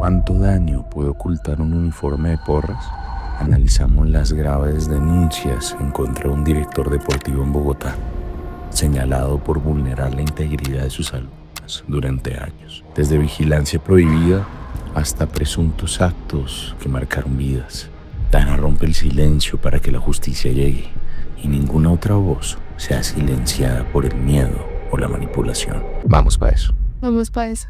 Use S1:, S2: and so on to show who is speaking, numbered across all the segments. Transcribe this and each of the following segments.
S1: ¿Cuánto daño puede ocultar un uniforme de porras? Analizamos las graves denuncias en contra de un director deportivo en Bogotá, señalado por vulnerar la integridad de sus alumnos durante años, desde vigilancia prohibida hasta presuntos actos que marcaron vidas. Dana rompe el silencio para que la justicia llegue y ninguna otra voz sea silenciada por el miedo o la manipulación. Vamos para eso.
S2: Vamos para eso.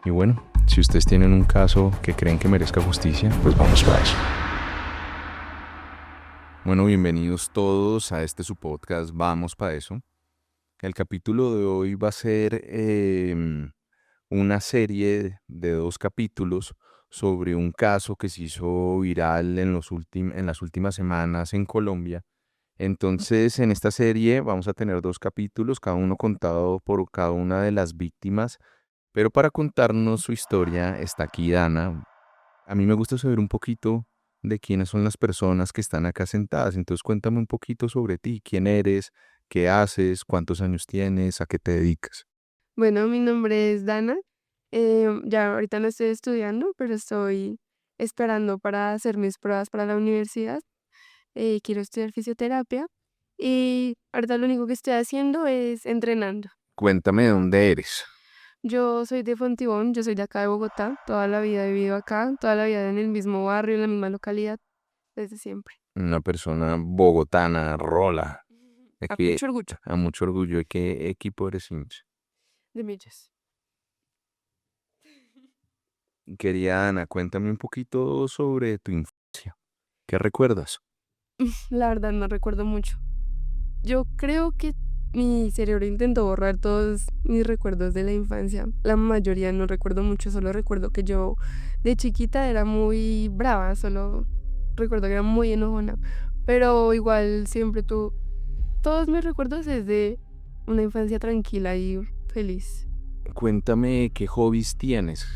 S1: Y bueno, si ustedes tienen un caso que creen que merezca justicia, pues vamos para eso. Bueno, bienvenidos todos a su podcast Vamos para eso. El capítulo de hoy va a ser una serie de 2 capítulos sobre un caso que se hizo viral en las últimas semanas en Colombia. Entonces, en esta serie vamos a tener 2 capítulos, cada uno contado por cada una de las víctimas. Pero para contarnos su historia está aquí Dana. A mí me gusta saber un poquito de quiénes son las personas que están acá sentadas. Entonces cuéntame un poquito sobre ti, quién eres, qué haces, cuántos años tienes, a qué te dedicas.
S2: Bueno, mi nombre es Dana. Ya ahorita no estoy estudiando, pero estoy esperando para hacer mis pruebas para la universidad. Quiero estudiar fisioterapia y ahorita lo único que estoy haciendo es entrenando.
S1: Cuéntame de dónde eres.
S2: Yo soy de Fontibón, yo soy de acá de Bogotá. Toda la vida he vivido acá, toda la vida en el mismo barrio, en la misma localidad, desde siempre.
S1: Una persona bogotana, rola.
S2: A
S1: Aquí,
S2: mucho orgullo
S1: a mucho orgullo. ¿De qué equipo eres hincha?
S2: de Millas.
S1: Querida Dana, cuéntame un poquito sobre tu infancia. ¿Qué recuerdas?
S2: La verdad no recuerdo mucho. Yo creo que mi cerebro intentó borrar todos mis recuerdos de la infancia. La mayoría no recuerdo mucho, solo recuerdo que yo de chiquita era muy brava, solo recuerdo que era muy enojona. Pero igual siempre todos mis recuerdos es de una infancia tranquila y feliz.
S1: Cuéntame qué hobbies tienes.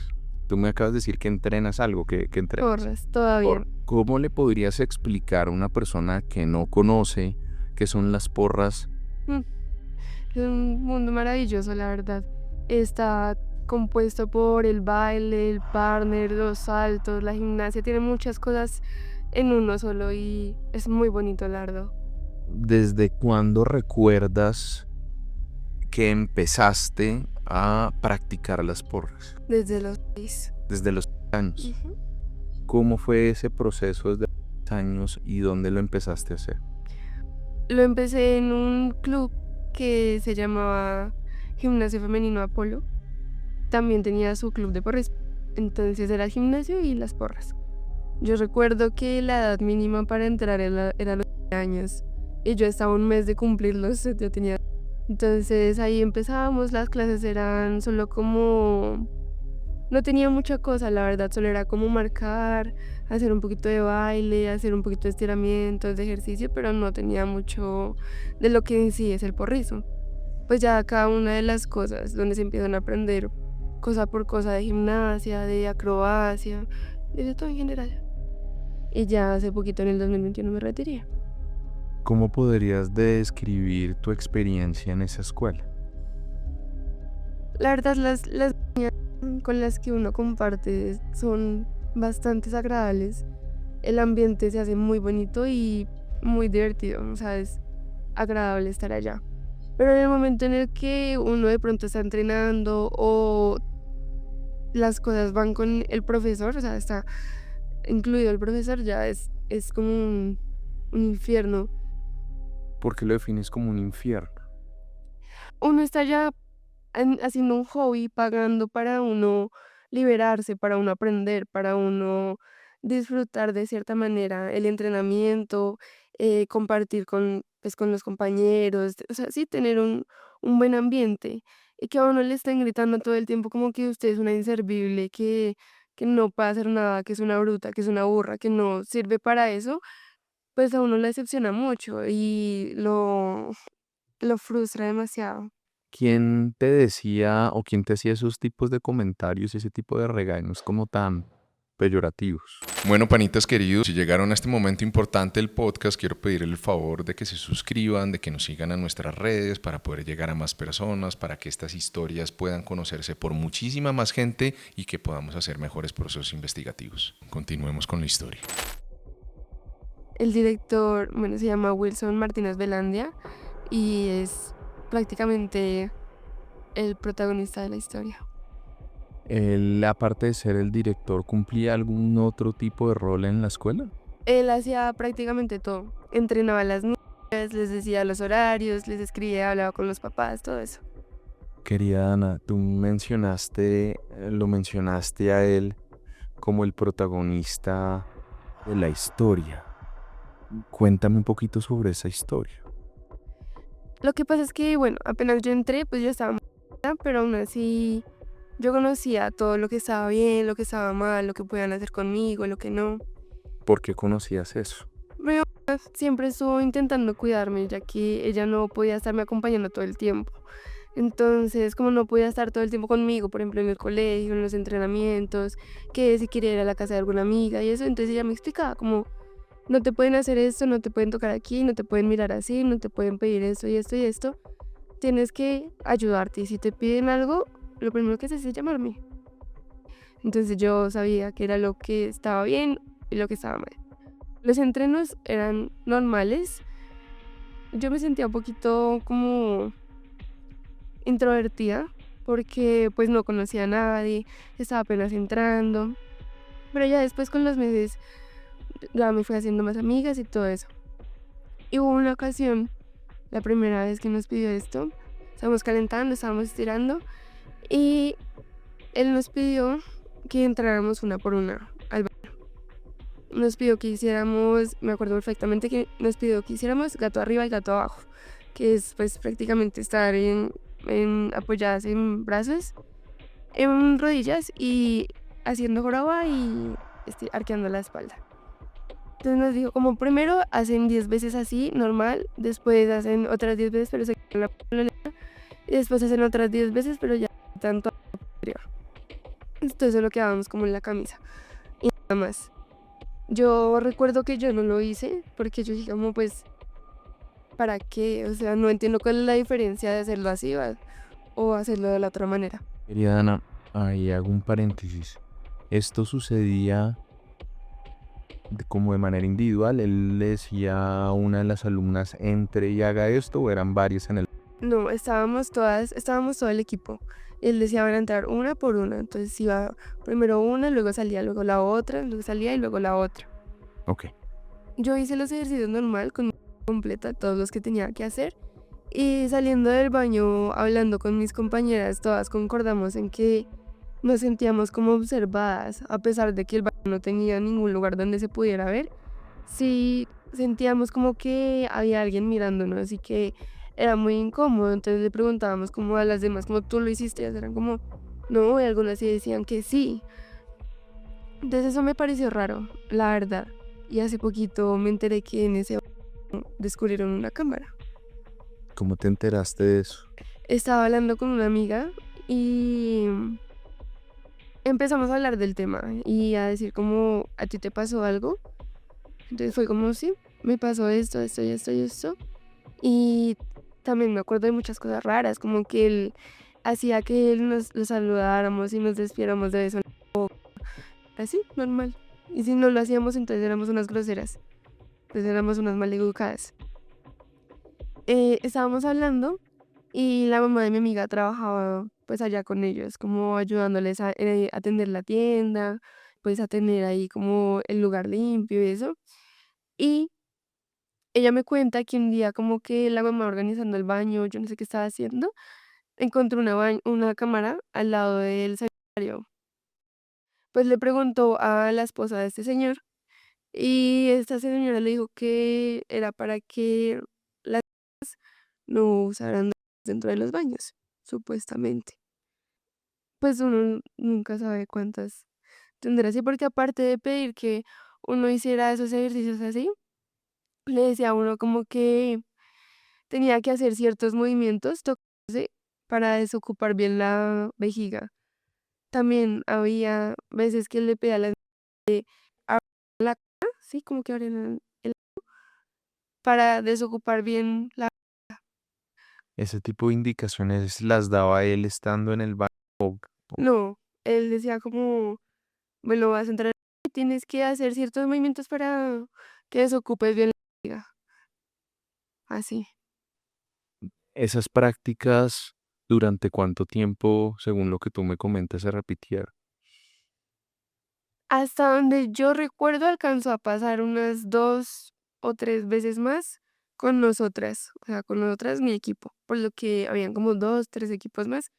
S1: Tú me acabas de decir que entrenas algo, que entrenas.
S2: Porras, todavía.
S1: ¿Cómo le podrías explicar a una persona que no conoce qué son las porras?
S2: Mm, Es un mundo maravilloso, la verdad. Está compuesto por el baile, el partner, los saltos, la gimnasia, tiene muchas cosas en uno solo y es muy bonito, la verdad.
S1: ¿Desde cuándo recuerdas que empezaste a practicar las porras?
S2: Desde los 6.
S1: Desde los años.
S2: Ujú.
S1: ¿Cómo fue ese proceso desde los años y dónde lo empezaste a hacer?
S2: Lo empecé en un club que se llamaba Gimnasio Femenino Apolo. También tenía su club de porras. Entonces era el gimnasio y las porras. Yo recuerdo que la edad mínima para entrar era los 7 años. Y yo estaba a un mes de cumplirlos, yo tenía. Entonces ahí empezábamos, las clases eran solo como. No tenía mucha cosa, la verdad, solo era como marcar, hacer un poquito de baile, hacer un poquito de estiramientos, de ejercicio, pero no tenía mucho de lo que en sí es el porrizo. Pues ya cada una de las cosas donde se empiezan a aprender cosa por cosa de gimnasia, de acrobacia, de todo en general. Y ya hace poquito en el 2021 me retiré.
S1: ¿Cómo podrías describir tu experiencia en esa escuela?
S2: La verdad, las niñas con las que uno comparte son bastante agradables. El ambiente se hace muy bonito y muy divertido, o sea, es agradable estar allá. Pero en el momento en el que uno de pronto está entrenando o las cosas van con el profesor, o sea, está incluido el profesor, ya es como un infierno.
S1: ¿Por qué lo defines como un infierno?
S2: Uno está ya haciendo un hobby, pagando para uno liberarse, para uno aprender, para uno disfrutar de cierta manera el entrenamiento, compartir con los compañeros, o sea, sí, tener un buen ambiente y que a uno le estén gritando todo el tiempo como que usted es una inservible, que no puede hacer nada, que es una bruta, que es una burra, que no sirve para eso, pues a uno le decepciona mucho y lo frustra demasiado.
S1: ¿Quién te decía o quién te hacía esos tipos de comentarios, ese tipo de regaños como tan peyorativos.
S3: Bueno, panitas queridos, si llegaron a este momento importante del podcast, quiero pedirle el favor de que se suscriban, de que nos sigan a nuestras redes para poder llegar a más personas, para que estas historias puedan conocerse por muchísima más gente y que podamos hacer mejores procesos investigativos. Continuemos con la historia.
S2: El director, bueno, se llama Wilson Martínez Velandia y es prácticamente el protagonista de la historia.
S1: Él, aparte de ser el director, ¿cumplía algún otro tipo de rol en la escuela?
S2: Él hacía prácticamente todo. Entrenaba a las niñas, les decía los horarios, les escribía, hablaba con los papás, todo eso.
S1: Querida Dana, tú lo mencionaste a él como el protagonista de la historia. Cuéntame un poquito sobre esa historia.
S2: Lo que pasa es que, bueno, apenas yo entré, pues yo estaba muy chiquita, pero aún así yo conocía todo lo que estaba bien, lo que estaba mal, lo que podían hacer conmigo, lo que no.
S1: ¿Por qué conocías eso?
S2: Mi mamá siempre estuvo intentando cuidarme, ya que ella no podía estarme acompañando todo el tiempo. Entonces, como no podía estar todo el tiempo conmigo, por ejemplo, en el colegio, en los entrenamientos, que si quería ir a la casa de alguna amiga y eso, entonces ella me explicaba como, no te pueden hacer esto, no te pueden tocar aquí, no te pueden mirar así, no te pueden pedir esto y esto y esto. Tienes que ayudarte y si te piden algo, lo primero que haces es llamarme. Entonces yo sabía que era lo que estaba bien y lo que estaba mal. Los entrenos eran normales. Yo me sentía un poquito como introvertida porque pues no conocía a nadie, estaba apenas entrando. Pero ya después con los meses ya me fui haciendo más amigas y todo eso. Y hubo una ocasión, la primera vez que nos pidió esto, estábamos calentando, estábamos estirando y él nos pidió que entráramos una por una al baño. Nos pidió que hiciéramos, me acuerdo perfectamente que nos pidió que hiciéramos gato arriba y gato abajo, que es pues prácticamente estar apoyadas en brazos, en rodillas y haciendo joroba y arqueando la espalda. Entonces nos dijo, como primero hacen 10 veces así, normal, después hacen otras 10 veces, pero se quitan la polea, y después hacen otras 10 veces, pero ya tanto anterior. Entonces solo quedábamos como en la camisa y nada más. Yo recuerdo que yo no lo hice porque yo dije como pues, ¿para qué? O sea, no entiendo cuál es la diferencia de hacerlo así o hacerlo de la otra manera.
S1: Querida Dana, ahí hago un paréntesis. Esto sucedía como de manera individual. Él le decía a una de las alumnas, entre y haga esto, o eran varias en el...
S2: No, estábamos todo el equipo. Él decía van a entrar una por una. Entonces iba primero una, luego salía, luego la otra, luego salía y luego la otra.
S1: Ok.
S2: Yo hice los ejercicios normal, con completa, todos los que tenía que hacer. Y saliendo del baño, hablando con mis compañeras, todas concordamos en que nos sentíamos como observadas, a pesar de que el baño no tenía ningún lugar donde se pudiera ver. Sí sentíamos como que había alguien mirándonos y que era muy incómodo. Entonces le preguntábamos como a las demás, como tú lo hiciste, y ellas eran como, no, y algunas sí decían que sí. Entonces eso me pareció raro, la verdad. Y hace poquito me enteré que en ese baño descubrieron una cámara.
S1: ¿Cómo te enteraste de eso?
S2: Estaba hablando con una amiga y empezamos a hablar del tema y a decir como, ¿a ti te pasó algo? Entonces fue como, sí, me pasó esto, esto y esto y esto. Y también me acuerdo de muchas cosas raras, como que él hacía que él nos lo saludáramos y nos despiéramos de beso. Así, normal. Y si no lo hacíamos, entonces éramos unas groseras. Entonces éramos unas maleducadas. Estábamos hablando y la mamá de mi amiga trabajaba pues allá con ellos, como ayudándoles a atender la tienda, pues a tener ahí como el lugar limpio y eso. Y ella me cuenta que un día como que la mamá organizando el baño, yo no sé qué estaba haciendo, encontró una cámara al lado del sanitario. Pues le preguntó a la esposa de este señor y esta señora le dijo que era para que las no usaran dentro de los baños, supuestamente. Pues uno nunca sabe cuántas tendrá así, porque aparte de pedir que uno hiciera esos ejercicios así, le decía a uno como que tenía que hacer ciertos movimientos tocándose para desocupar bien la vejiga. También había veces que le pedía a las abren la cara, sí, como que abren para desocupar bien la...
S1: Ese tipo de indicaciones las daba él estando en el baño.
S2: No, él decía como, bueno, vas a entrar y tienes que hacer ciertos movimientos para que desocupes bien la barriga, así.
S1: Esas prácticas, ¿durante cuánto tiempo, según lo que tú me comentas, se repitieron?
S2: Hasta donde yo recuerdo alcanzó a pasar unas 2 o 3 veces más con nosotras, o sea, con nosotras, mi equipo, por lo que habían como 2, 3 equipos más,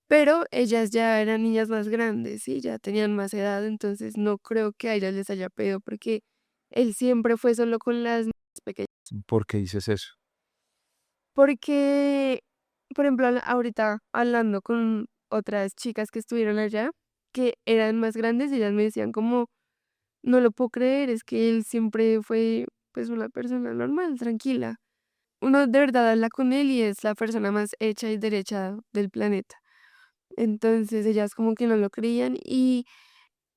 S2: pero ellas ya eran niñas más grandes, ¿sí? Ya tenían más edad, entonces no creo que a ellas les haya pedido, porque él siempre fue solo con las niñas pequeñas.
S1: ¿Por qué dices eso?
S2: Porque, por ejemplo, ahorita hablando con otras chicas que estuvieron allá, que eran más grandes, ellas me decían como: "No lo puedo creer, es que él siempre fue, pues, una persona normal, tranquila". Uno de verdad habla con él y es la persona más hecha y derecha del planeta. Entonces, ellas como que no lo creían y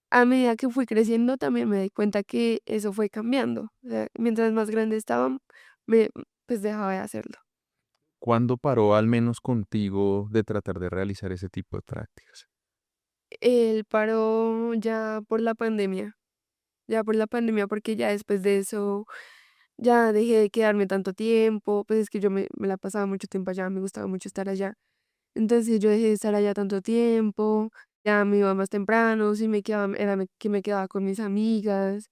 S2: a medida que fui creciendo también me di cuenta que eso fue cambiando. O sea, mientras más grande estaba, me pues, dejaba de hacerlo.
S1: ¿Cuándo paró al menos contigo de tratar de realizar ese tipo de prácticas?
S2: Él paró ya por la pandemia, porque ya después de eso ya dejé de quedarme tanto tiempo, pues es que yo me la pasaba mucho tiempo allá, me gustaba mucho estar allá. Entonces yo dejé de estar allá tanto tiempo, ya me iba más temprano, sí me quedaba, que me quedaba con mis amigas,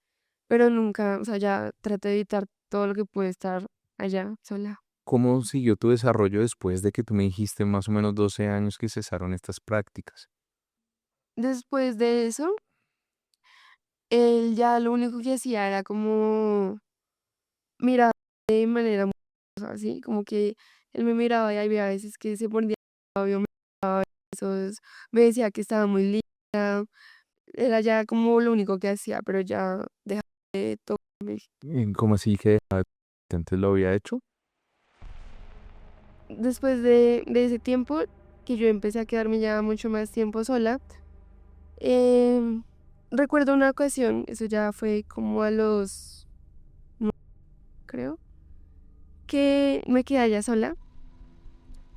S2: pero nunca, o sea, ya traté de evitar todo lo que puede estar allá sola.
S1: ¿Cómo siguió tu desarrollo después de que tú me dijiste más o menos 12 años que cesaron estas prácticas?
S2: Después de eso, él ya lo único que hacía era como mirar de manera muy así, como que él me miraba y había veces que se ponía bravo, besos, me decía que estaba muy linda, era ya como lo único que hacía, pero ya dejaba de tocarme.
S1: ¿Cómo así que antes lo había hecho?
S2: Después de ese tiempo, que yo empecé a quedarme ya mucho más tiempo sola, em, recuerdo una ocasión, eso ya fue como a los, creo, que me quedé allá sola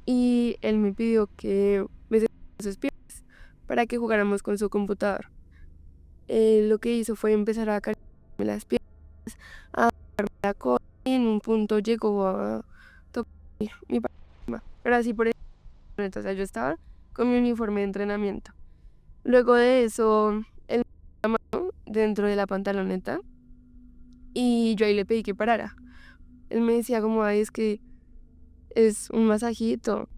S2: y él me pidió que me sentara en sus piernas para que jugáramos con su computador. Lo que hizo fue empezar a acariciarme las piernas, a la cola, y en un punto llegó a tocar mi palma, pero así por el momento, o sea, yo estaba con mi uniforme de entrenamiento. Luego de eso, él me llamó dentro de la pantaloneta y yo ahí le pedí que parara. Él me decía como, ay, es que es un masajito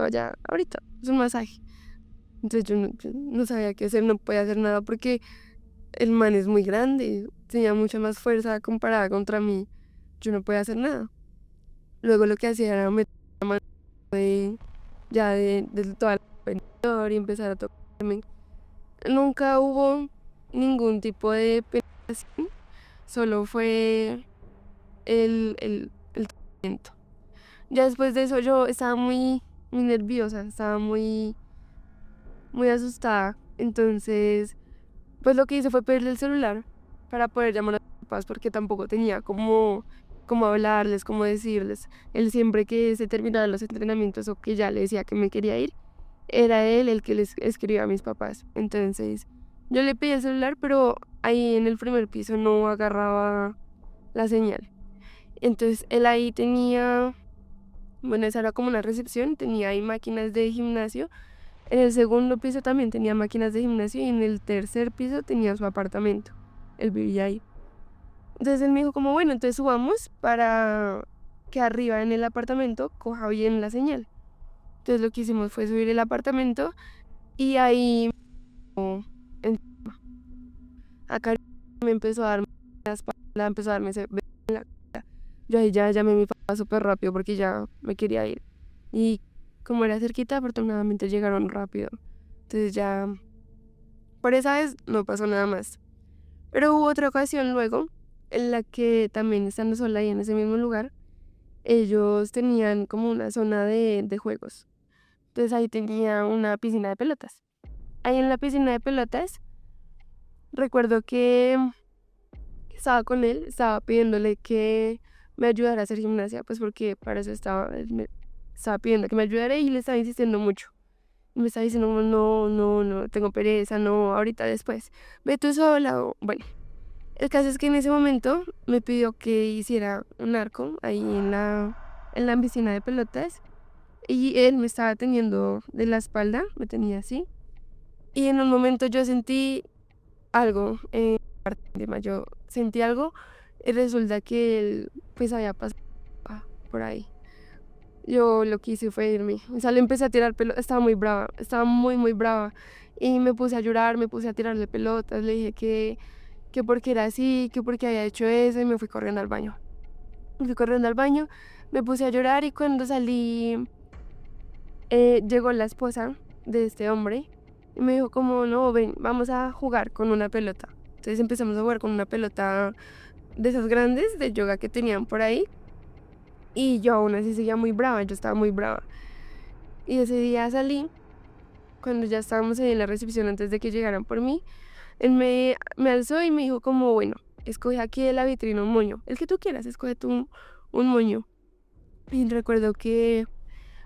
S2: allá, ahorita, es un masaje. Entonces yo no sabía qué hacer, no podía hacer nada porque el man es muy grande, tenía mucha más fuerza comparada contra mí, yo no podía hacer nada. Luego lo que hacía era meter la mano de toda la pensador y empezar a tocarme. Nunca hubo ningún tipo de penetración, solo fue el tratamiento. Ya después de eso yo estaba muy nerviosa, estaba muy asustada. Entonces, pues lo que hice fue pedirle el celular para poder llamar a mis papás porque tampoco tenía como hablarles, como decirles. Él siempre que se terminaban los entrenamientos o que ya le decía que me quería ir, era él el que les escribía a mis papás. Entonces, yo le pedí el celular, pero ahí en el primer piso no agarraba la señal. Entonces, él ahí tenía, bueno, esa era como una recepción, tenía ahí máquinas de gimnasio. En el segundo piso también tenía máquinas de gimnasio y en el tercer piso tenía su apartamento. Él vivía ahí. Entonces él me dijo como, bueno, entonces subamos para que arriba en el apartamento coja bien la señal. Entonces lo que hicimos fue subir el apartamento y ahí acá me empezó a dar la espalda, empezó a darme ese beso en la cara. Yo ahí ya llamé a mi papá súper rápido porque ya me quería ir. Y como era cerquita, afortunadamente llegaron rápido. Entonces ya, por esa vez no pasó nada más. Pero hubo otra ocasión luego en la que también estando sola ahí en ese mismo lugar, ellos tenían como una zona de juegos. Entonces ahí tenía una piscina de pelotas. Ahí en la piscina de pelotas recuerdo que estaba con él, estaba pidiéndole que me ayudara a hacer gimnasia, pues porque para eso estaba, él me estaba pidiendo que me ayudara y le estaba insistiendo mucho. Y me estaba diciendo, como, no, no, no, tengo pereza, no, ahorita después. Ve tú sola. Bueno, el caso es que en ese momento me pidió que hiciera un arco ahí en la piscina de pelotas y él me estaba teniendo de la espalda, me tenía así. Y en un momento yo sentí algo, yo sentí algo y resulta que él pues había pasado por ahí. Yo lo que hice fue irme. O sea, le empecé a tirar pelotas, estaba muy brava, estaba muy, muy brava. Y me puse a llorar, me puse a tirarle pelotas, le dije que porque era así, que porque había hecho eso y me fui corriendo al baño. Me fui corriendo al baño, me puse a llorar y cuando salí, llegó la esposa de este hombre y me dijo como, no, ven, vamos a jugar con una pelota. Entonces empezamos a jugar con una pelota de esas grandes de yoga que tenían por ahí y yo aún así seguía muy brava, yo estaba muy brava. Y ese día salí, cuando ya estábamos ahí en la recepción antes de que llegaran por mí, él me alzó y me dijo como, bueno, escoge aquí de la vitrina un moño, el que tú quieras, escoge tú un moño. Y recuerdo que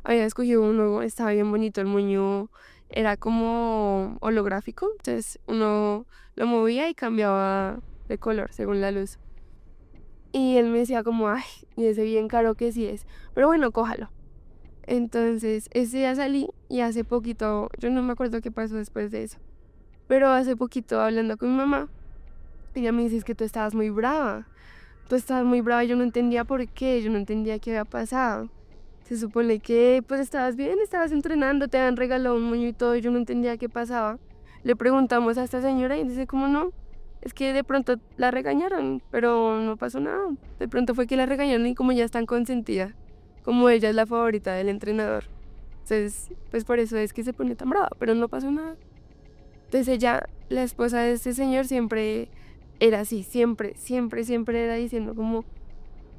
S2: había escogido uno, estaba bien bonito el moño, era como holográfico, entonces uno lo movía y cambiaba de color según la luz. Y él me decía como, ay, y ese bien caro que sí es, pero bueno, cójalo. Entonces, ese día salí y hace poquito, yo no me acuerdo qué pasó después de eso, pero hace poquito hablando con mi mamá, ella me dice, es que tú estabas muy brava y yo no entendía por qué, yo no entendía qué había pasado. Se supone que pues estabas bien, estabas entrenando, te habían regalado un moño y todo, y yo no entendía qué pasaba. Le preguntamos a esta señora y dice, ¿cómo no? Es que de pronto la regañaron, pero no pasó nada. De pronto fue que la regañaron y como ya están consentida, como ella es la favorita del entrenador. Entonces, pues por eso es que se pone tan brava, pero no pasó nada. Entonces ella, la esposa de este señor, siempre era así, siempre, siempre, siempre era diciendo como,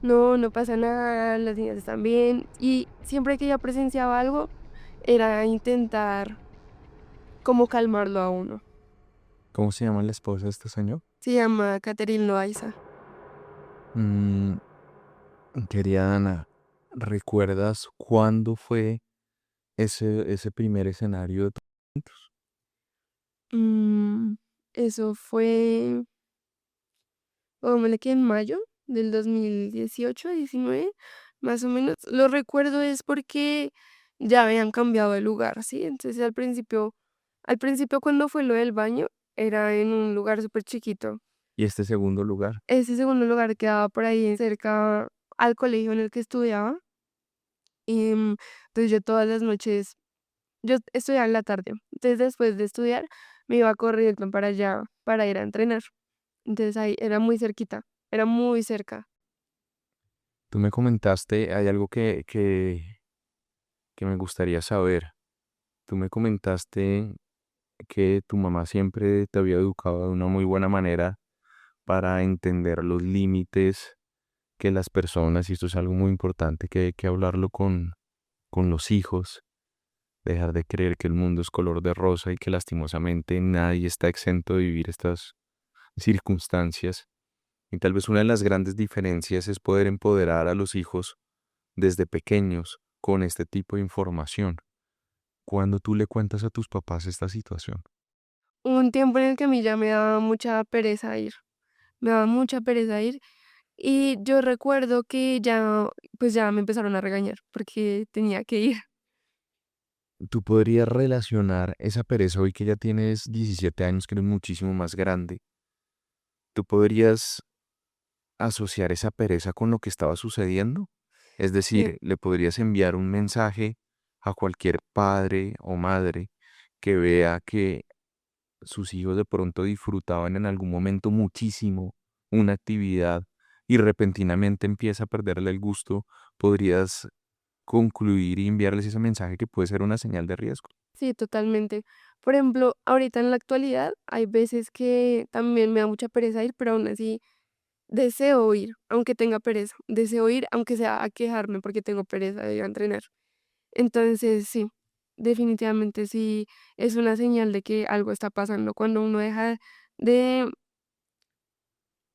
S2: no, no pasa nada, las niñas están bien. Y siempre que ella presenciaba algo, era intentar como calmarlo a uno.
S1: ¿Cómo se llama la esposa de este señor?
S2: Se llama Catherine Loaiza.
S1: Mm, querida Ana, ¿recuerdas cuándo fue ese primer escenario de tus?
S2: Mm, eso fue, que en mayo del 2018, 19, más o menos. Lo recuerdo es porque ya habían cambiado de lugar, ¿sí? Entonces al principio cuando fue lo del baño, era en un lugar súper chiquito.
S1: ¿Y este segundo lugar?
S2: Ese segundo lugar quedaba por ahí cerca al colegio en el que estudiaba. Y entonces yo todas las noches, yo estudiaba en la tarde. Entonces después de estudiar me iba corriendo para allá para ir a entrenar. Entonces ahí era muy cerquita, era muy cerca.
S1: Tú me comentaste, hay algo que me gustaría saber. Tú me comentaste que tu mamá siempre te había educado de una muy buena manera para entender los límites que las personas, y esto es algo muy importante que hay que hablarlo con los hijos, dejar de creer que el mundo es color de rosa y que lastimosamente nadie está exento de vivir estas circunstancias. Y tal vez una de las grandes diferencias es poder empoderar a los hijos desde pequeños con este tipo de información. Cuando tú le cuentas a tus papás esta situación,
S2: Hubo un tiempo en el que a mí ya me daba mucha pereza ir, me daba mucha pereza ir. Y yo recuerdo que ya, pues ya me empezaron a regañar porque tenía que ir.
S1: tú podrías relacionar esa pereza hoy que ya tienes 17 años, que eres muchísimo más grande. Tú podrías asociar esa pereza con lo que estaba sucediendo. Es
S2: Sí,
S1: decir, le podrías enviar un mensaje a cualquier padre o madre que vea que sus hijos de pronto disfrutaban en algún momento muchísimo una actividad y repentinamente empieza a perderle el gusto, podrías concluir y enviarles ese mensaje que puede ser una señal de riesgo.
S2: sí, totalmente. Por ejemplo, ahorita en la actualidad hay veces que también me da mucha pereza ir, pero aún así deseo ir, aunque tenga pereza. Deseo ir, aunque sea a quejarme porque tengo pereza de ir a entrenar. Entonces, sí, definitivamente sí es una señal de que algo está pasando cuando uno deja de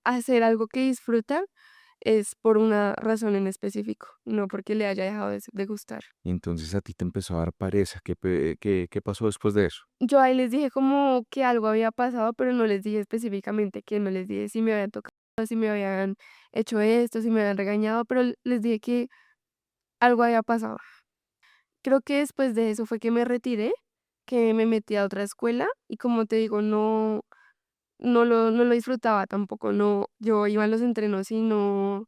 S2: hacer algo que disfruta es por una razón en específico, no porque le haya dejado de gustar.
S1: Y entonces a ti te empezó a dar pereza. ¿Qué pasó después de eso?
S2: Yo ahí les dije como que algo había pasado, pero no les dije específicamente que no les dije si me habían tocado, si me habían hecho esto, si me habían regañado, pero les dije que algo había pasado. Creo que después de eso fue que me retiré, que me metí a otra escuela y como te digo, no lo disfrutaba tampoco, no, yo iba a los entrenos y no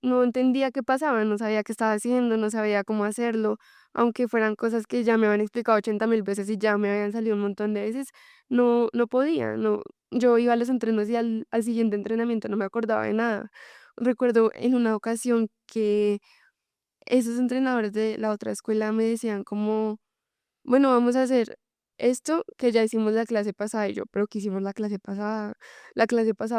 S2: entendía qué pasaba, no sabía qué estaba haciendo, no sabía cómo hacerlo, aunque fueran cosas que ya me habían explicado 80.000 veces y ya me habían salido un montón de veces, no podía, no. Yo iba a los entrenos y al siguiente entrenamiento no me acordaba de nada. Recuerdo en una ocasión que esos entrenadores de la otra escuela me decían como, bueno, vamos a hacer esto que ya hicimos la clase pasada y yo, pero que hicimos la clase pasada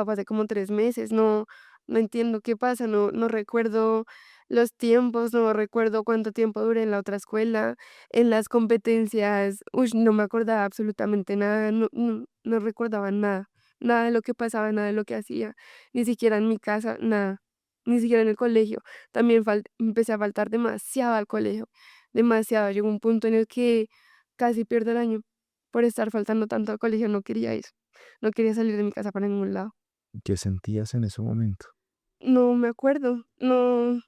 S2: fue hace como 3 meses, no entiendo qué pasa, no recuerdo los tiempos, no recuerdo cuánto tiempo duré en la otra escuela, en las competencias, uy, no me acordaba absolutamente nada, no recordaba nada, nada de lo que pasaba, nada de lo que hacía, ni siquiera en mi casa, nada, ni siquiera en el colegio, también empecé a faltar demasiado al colegio, demasiado, llegó un punto en el que casi pierdo el año por estar faltando tanto al colegio, no quería ir, no quería salir de mi casa para ningún lado.
S1: ¿Qué sentías en ese momento?
S2: No me acuerdo, no,
S1: O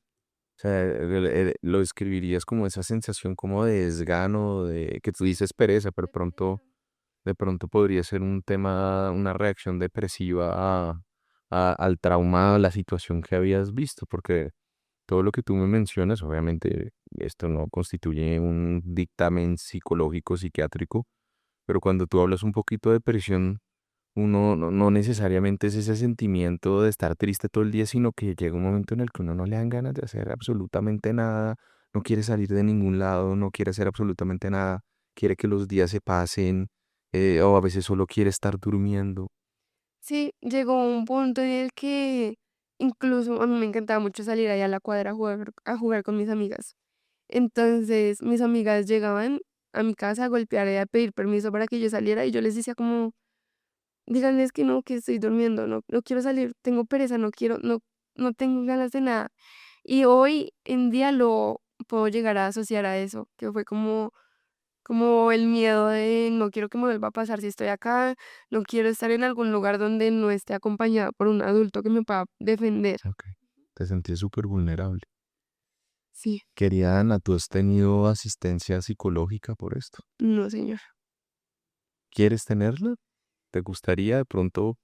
S1: sea, lo describirías como esa sensación como de desgano, de que tú dices pereza, pero
S2: de pereza.
S1: de pronto podría ser un tema, una reacción depresiva al trauma, a la situación que habías visto, porque todo lo que tú me mencionas, obviamente esto no constituye un dictamen psicológico, psiquiátrico, pero cuando tú hablas un poquito de depresión, uno no necesariamente es ese sentimiento de estar triste todo el día, sino que llega un momento en el que uno no le dan ganas de hacer absolutamente nada, no quiere salir de ningún lado, no quiere hacer absolutamente nada, quiere que los días se pasen, o a veces solo quiere estar durmiendo.
S2: Sí, llegó un punto en el que incluso a mí me encantaba mucho salir allá a la cuadra a jugar con mis amigas. Entonces mis amigas llegaban a mi casa a golpear y a pedir permiso para que yo saliera y yo les decía como, díganles que no, que estoy durmiendo, no quiero salir, tengo pereza, no quiero, no tengo ganas de nada. Y hoy en día lo puedo llegar a asociar a eso, que fue como el miedo de no quiero que me vuelva a pasar si estoy acá, no quiero estar en algún lugar donde no esté acompañada por un adulto que me pueda defender.
S1: Ok, te sentí súper vulnerable.
S2: Sí,
S1: Querida Ana, ¿tú has tenido asistencia psicológica por esto?
S2: no, señor.
S1: ¿Quieres tenerla? ¿Te gustaría de pronto?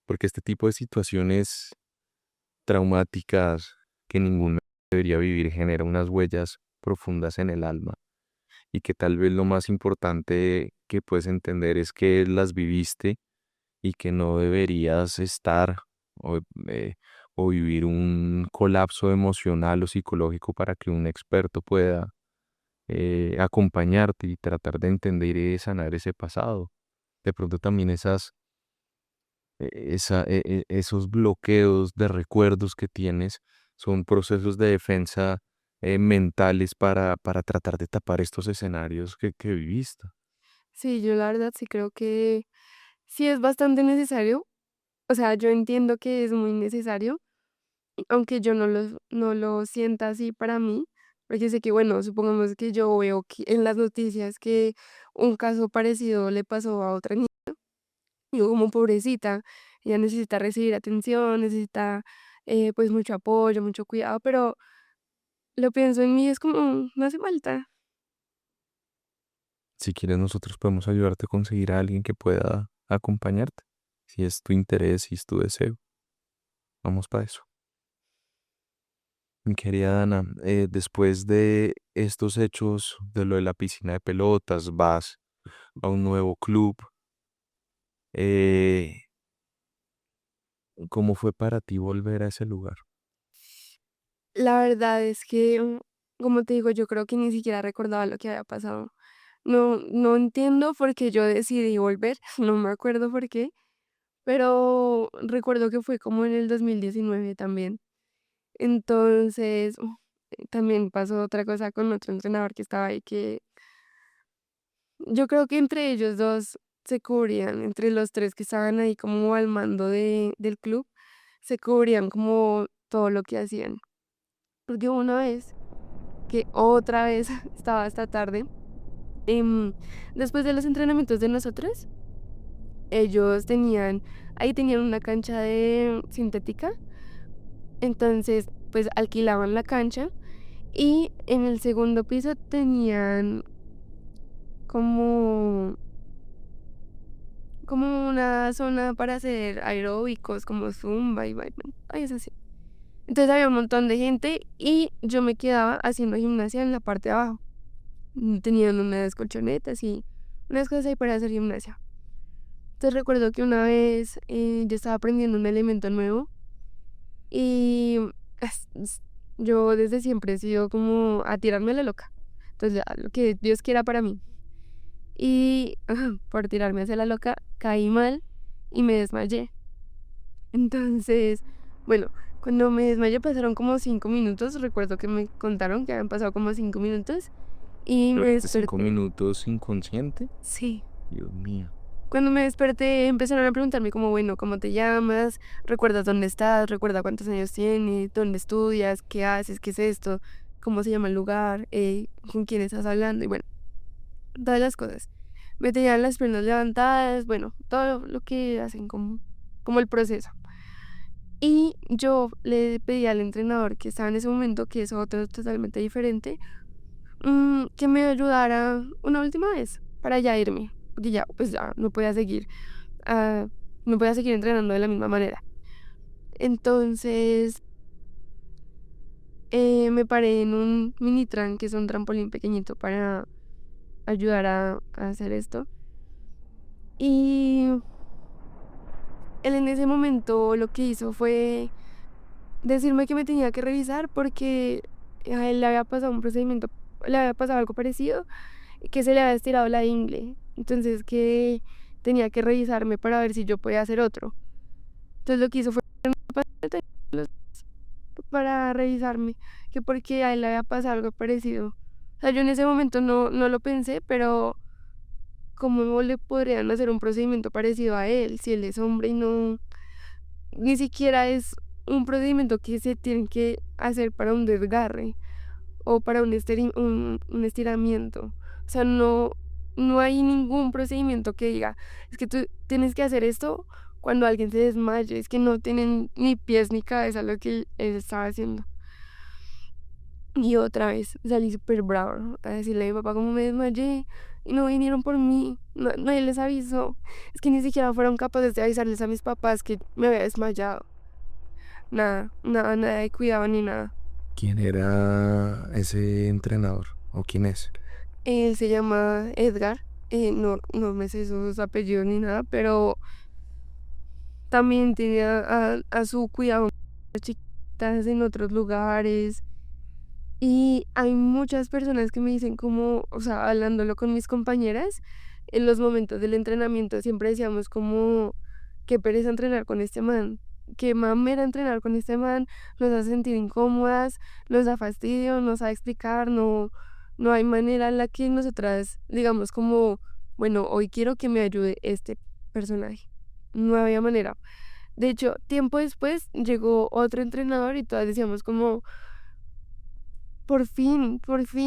S1: Porque este tipo de situaciones traumáticas que ningún debería vivir genera unas huellas profundas en el alma y que tal vez lo más importante que puedes entender es que las viviste y que no deberías estar o, eh, o vivir un colapso emocional o psicológico para que un experto pueda acompañarte y tratar de entender y de sanar ese pasado. De pronto también esos bloqueos de recuerdos que tienes son procesos de defensa mentales para tratar de tapar estos escenarios que viviste.
S2: Sí, yo la verdad sí creo que sí es bastante necesario. O sea, yo entiendo que es muy necesario, aunque yo no lo sienta así para mí, porque sé que, bueno, supongamos que yo veo que en las noticias que un caso parecido le pasó a otra niña, digo como pobrecita, ella necesita recibir atención, necesita pues mucho apoyo, mucho cuidado, pero lo pienso en mí, es como, no hace falta.
S1: Si quieres, nosotros podemos ayudarte a conseguir a alguien que pueda acompañarte. Si es tu interés, si es tu deseo, vamos para eso. Mi querida Dana, después de estos hechos, de lo de la piscina de pelotas, vas a un nuevo club. eh, ¿Cómo fue para ti volver a ese lugar?
S2: La verdad es que, como te digo, yo creo que ni siquiera recordaba lo que había pasado. No entiendo por qué yo decidí volver, no me acuerdo por qué, pero recuerdo que fue como en el 2019 también. Entonces, también pasó otra cosa con otro entrenador que estaba ahí, que yo creo que entre ellos dos se cubrían entre los tres que estaban ahí como al mando del club, se cubrían como todo lo que hacían. Porque una vez, que otra vez estaba hasta tarde, em, después de los entrenamientos de nosotros, ellos ahí tenían una cancha de sintética, entonces pues alquilaban la cancha y en el segundo piso tenían como, como una zona para hacer aeróbicos, como zumba y baile. Ay, es así. Entonces había un montón de gente y yo me quedaba haciendo gimnasia en la parte de abajo. Tenían unas colchonetas y unas cosas ahí para hacer gimnasia. Entonces recuerdo que una vez yo estaba aprendiendo un elemento nuevo y yo desde siempre he sido como a tirarme a la loca. Entonces, lo que Dios quiera para mí. Y por tirarme hacia la loca, caí mal y me desmayé. Entonces, bueno, cuando me desmayé pasaron como 5 minutos. Recuerdo que me contaron que habían pasado como 5 minutos. Y me
S1: ¿Duraste 5
S2: desperté.
S1: minutos inconsciente?
S2: Sí.
S1: Dios mío.
S2: Cuando me desperté empezaron a preguntarme como, bueno, ¿cómo te llamas? ¿Recuerdas dónde estás? ¿Recuerda cuántos años tienes? ¿Dónde estudias? ¿Qué haces? ¿Qué es esto? ¿Cómo se llama el lugar? ¿Con quién estás hablando? Y bueno, todas las cosas. Me tenían las piernas levantadas, bueno, todo lo que hacen como el proceso. Y yo le pedí al entrenador que estaba en ese momento, que es otro totalmente diferente, que me ayudara una última vez para ya irme, porque ya, pues ya ah, no podía seguir entrenando de la misma manera. Entonces, me paré en un mini tran, que es un trampolín pequeñito para ayudar a hacer esto. Y él en ese momento lo que hizo fue decirme que me tenía que revisar porque a él le había pasado un procedimiento, le había pasado algo parecido, que se le había estirado la ingle. Entonces que tenía que revisarme para ver si yo podía hacer otro. Entonces lo que hizo fue para revisarme, que porque a él le había pasado algo parecido. O sea, yo en ese momento no lo pensé, pero ¿cómo le podrían hacer un procedimiento parecido a él si él es hombre y no, ni siquiera es un procedimiento que se tiene que hacer para un desgarre o para un estiramiento? O sea, no hay ningún procedimiento que diga, es que tú tienes que hacer esto cuando alguien se desmaye, es que no tienen ni pies ni cabeza lo que él estaba haciendo. Y otra vez salí súper brava a decirle a mi papá cómo me desmayé y no vinieron por mí, nadie les avisó. Es que ni siquiera fueron capaces de avisarles a mis papás que me había desmayado. Nada de cuidado ni nada.
S1: ¿Quién era ese entrenador? ¿O quién es?
S2: Él se llama Edgar, no me sé sus apellidos ni nada, pero también tiene a su cuidado chiquitas en otros lugares. Y hay muchas personas que me dicen como, o sea, hablándolo con mis compañeras, en los momentos del entrenamiento siempre decíamos como, qué pereza entrenar con este man, qué mamera entrenar con este man, nos hace sentir incómodas, nos da fastidio, nos sabe explicar, no hay manera en la que nosotras digamos como, bueno, hoy quiero que me ayude este personaje. No había manera. De hecho, tiempo después llegó otro entrenador y todas decíamos como, por fin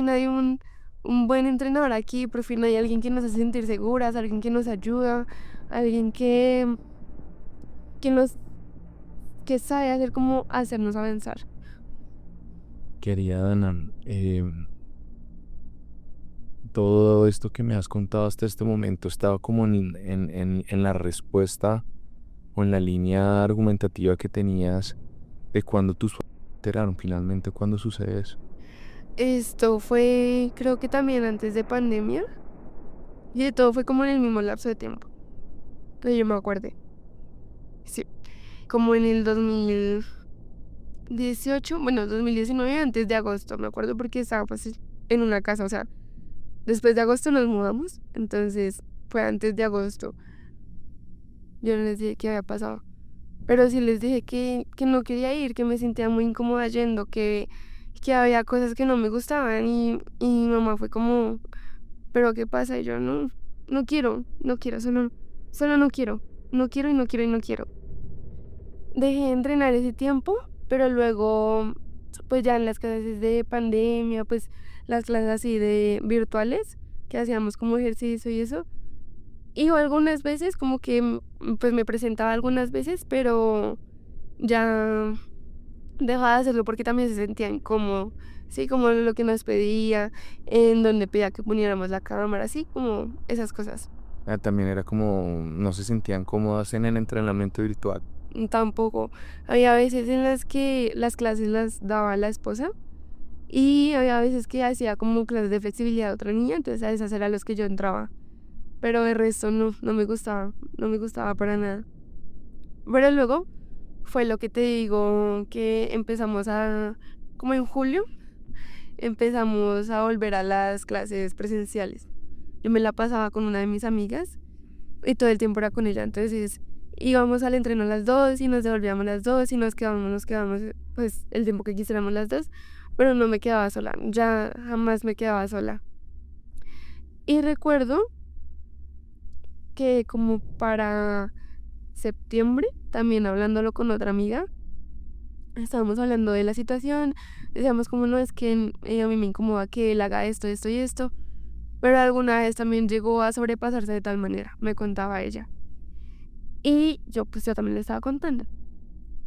S2: hay un buen entrenador aquí, por fin hay alguien que nos hace sentir seguras, alguien que nos ayuda, alguien que nos que sabe hacer como hacernos avanzar.
S1: Querida Dana, todo esto que me has contado hasta este momento estaba como en la respuesta o en la línea argumentativa que tenías de cuando tus papás se enteraron finalmente cuando sucede eso.
S2: Esto fue, creo que también antes de pandemia, y de todo fue como en el mismo lapso de tiempo, que yo me acuerde. Sí, como en el 2018, bueno, 2019, antes de agosto, me acuerdo porque estaba pues en una casa, o sea, después de agosto nos mudamos, entonces fue antes de agosto. Yo no les dije qué había pasado, pero sí les dije que no quería ir, que me sentía muy incómoda yendo, que había cosas que no me gustaban y mi mamá fue como, ¿pero qué pasa? Y yo no. no quiero, solo no quiero, no quiero y no quiero y no quiero. Dejé de entrenar ese tiempo, pero luego, pues ya en las clases de pandemia, pues las clases así de virtuales, que hacíamos como ejercicio y eso, iba algunas veces, como que pues me presentaba algunas veces, pero ya dejaba de hacerlo porque también se sentía incómodo, sí, como lo que nos pedía, en donde pedía que poniéramos la cámara, así como esas cosas.
S1: También era como, no se sentían cómodas en el entrenamiento virtual.
S2: Tampoco. Había veces en las que las clases las daba la esposa y había veces que hacía como clases de flexibilidad a otra niña, entonces a esas eran los que yo entraba. Pero de resto no me gustaba, no me gustaba para nada. Pero luego fue lo que te digo, que como en julio, empezamos a volver a las clases presenciales. Yo me la pasaba con una de mis amigas y todo el tiempo era con ella, entonces íbamos al entreno las dos y nos devolvíamos las dos y nos quedamos pues el tiempo que quisiéramos las dos, pero no me quedaba sola, ya jamás me quedaba sola. Y recuerdo que como para septiembre, también hablándolo con otra amiga, estábamos hablando de la situación, decíamos como no, es que a mí me incomoda que él haga esto, esto y esto, pero alguna vez también llegó a sobrepasarse de tal manera, me contaba ella. Y yo también le estaba contando.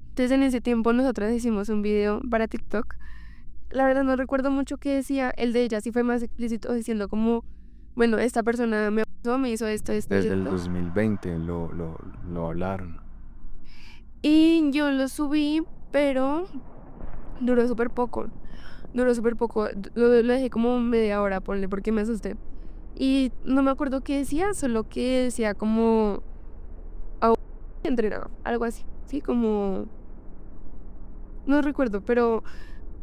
S2: Entonces en ese tiempo nosotras hicimos un video para TikTok. La verdad no recuerdo mucho qué decía, el de ella sí fue más explícito diciendo como, bueno, esta persona me abusó, me hizo esto, esto y
S1: Desde el
S2: esto.
S1: 2020 lo hablaron.
S2: Y yo lo subí, pero duró súper poco. Duró súper poco. Lo dejé como media hora, ponle, porque me asusté. Y no me acuerdo qué decía, solo que decía como entrenado, algo así. Sí, como no recuerdo, pero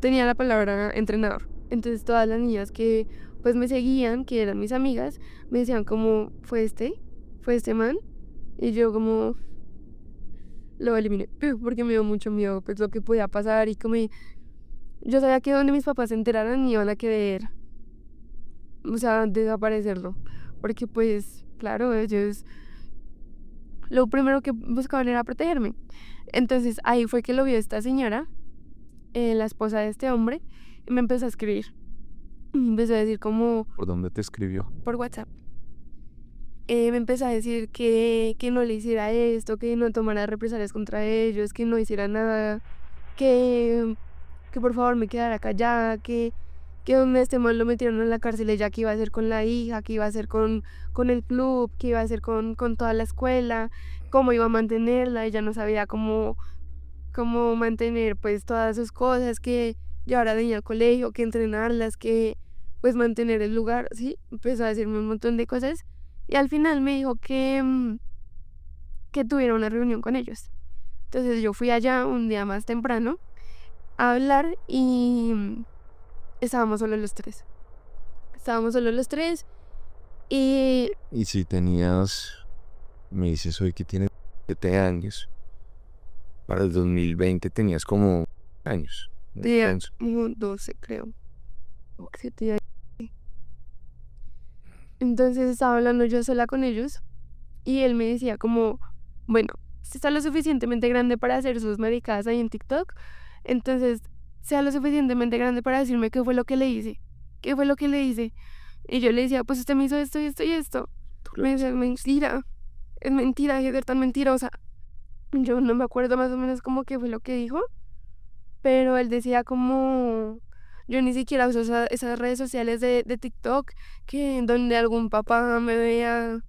S2: tenía la palabra entrenador. Entonces todas las niñas que pues me seguían, que eran mis amigas, me decían como, fue este man. Y yo como lo eliminé, porque me dio mucho miedo, pues lo que podía pasar y como yo sabía que donde mis papás se enteraran iban a querer, o sea, desaparecerlo. Porque pues, claro, ellos lo primero que buscaban era protegerme. Entonces ahí fue que lo vio esta señora, la esposa de este hombre, y me empezó a escribir. Me empezó a decir como
S1: ¿Por dónde te escribió?
S2: por WhatsApp. Me empezó a decir que no le hiciera esto, que no tomara represalias contra ellos, que no hiciera nada, que, que por favor me quedara callada, que donde este man lo metieron en la cárcel, ella que iba a hacer con la hija, que iba a hacer con el club, que iba a hacer con toda la escuela, cómo iba a mantenerla, ella no sabía cómo mantener pues todas sus cosas, que llevar a la niña al colegio, que entrenarlas, que pues mantener el lugar, ¿sí? Empezó a decirme un montón de cosas y al final me dijo que tuviera una reunión con ellos. Entonces yo fui allá un día más temprano a hablar y estábamos solo los tres. Estábamos solo los tres y
S1: Y si tenías, me dices hoy que tienes 7 años, para el 2020 tenías como años.
S2: tenía
S1: Intenso.
S2: como 12 creo. 7 años. Entonces estaba hablando yo sola con ellos y él me decía como, bueno, si está lo suficientemente grande para hacer sus maricadas ahí en TikTok, entonces sea lo suficientemente grande para decirme qué fue lo que le hice, qué fue lo que le hice. Y yo le decía, pues usted me hizo esto y esto y esto. Me decía, es mentira, es de tan mentirosa. Yo no me acuerdo más o menos como qué fue lo que dijo, pero él decía como, yo ni siquiera uso esas redes sociales de TikTok, que donde algún papá me vea,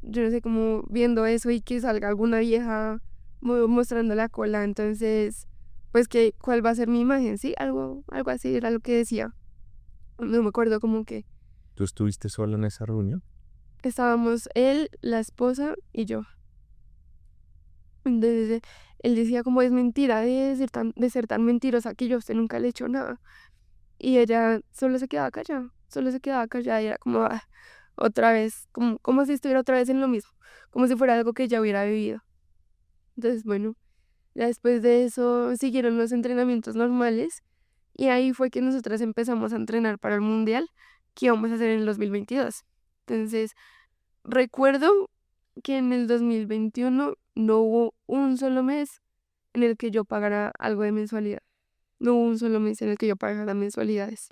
S2: yo no sé, como viendo eso y que salga alguna vieja mostrando la cola, entonces, pues que cuál va a ser mi imagen, sí, algo así era lo que decía. No me acuerdo como que
S1: ¿Tú estuviste sola en esa reunión?
S2: estábamos él, la esposa y yo. Entonces él decía como es mentira de ser tan mentirosa que yo a usted nunca le he hecho nada. Y ella solo se quedaba callada y era como otra vez, como si estuviera otra vez en lo mismo, como si fuera algo que ya hubiera vivido. Entonces, bueno, ya después de eso siguieron los entrenamientos normales y ahí fue que nosotras empezamos a entrenar para el mundial que íbamos a hacer en el 2022. Entonces, Recuerdo que en el 2021 no hubo un solo mes en el que yo pagara algo de mensualidad. No hubo un solo mes en el que yo pagara mensualidades.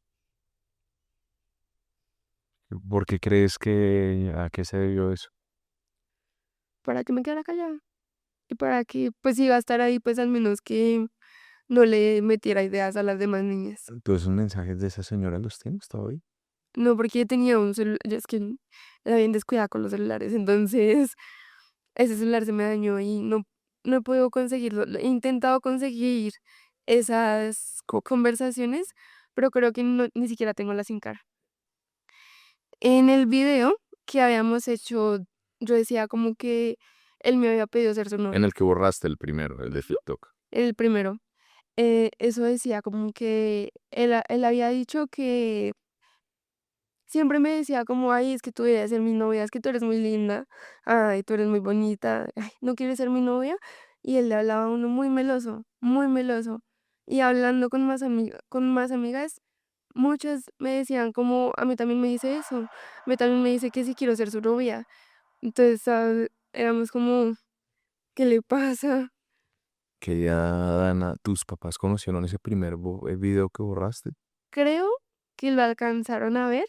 S1: ¿Por qué crees que a qué se debió eso?
S2: Para que me quedara callada. Y para que, pues, iba a estar ahí, pues, al menos que no le metiera ideas a las demás niñas.
S1: ¿Todos esos mensajes de esa señora los tienes todavía?
S2: No, porque tenía un celular, es que era bien descuidada con los celulares, entonces ese celular se me dañó y no he podido conseguirlo. He intentado conseguir esas conversaciones, pero creo que ni siquiera tengo la SIM card. En el video que habíamos hecho, yo decía como que él me había pedido ser su
S1: En
S2: novia,
S1: el que borraste el primero, el de TikTok.
S2: el primero. Eso decía como que él había dicho que siempre me decía como, ay, es que tú deberías ser mi novia, es que tú eres muy linda, ay, tú eres muy bonita, ay, ¿no quieres ser mi novia? Y él le hablaba a uno muy meloso, muy meloso. Y hablando con más amigas, muchas me decían como, a mí también me dice eso, a mí también me dice que sí quiero ser su novia. Entonces, éramos como, ¿qué le pasa?
S1: Querida Dana, ¿tus papás conocieron ese primer video que borraste?
S2: Creo que lo alcanzaron a ver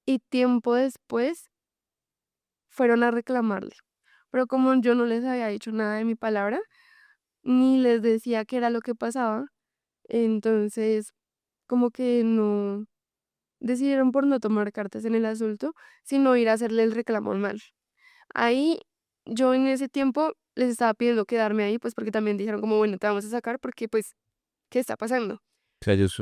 S2: y tiempo después fueron a reclamarle. Pero como yo no les había dicho nada de mi palabra, ni les decía qué era lo que pasaba, entonces como que no decidieron por no tomar cartas en el asunto, sino ir a hacerle el reclamo mal. Ahí yo en ese tiempo les estaba pidiendo quedarme ahí, pues porque también dijeron como, bueno, te vamos a sacar porque pues, ¿qué está pasando?
S1: O sea, ellos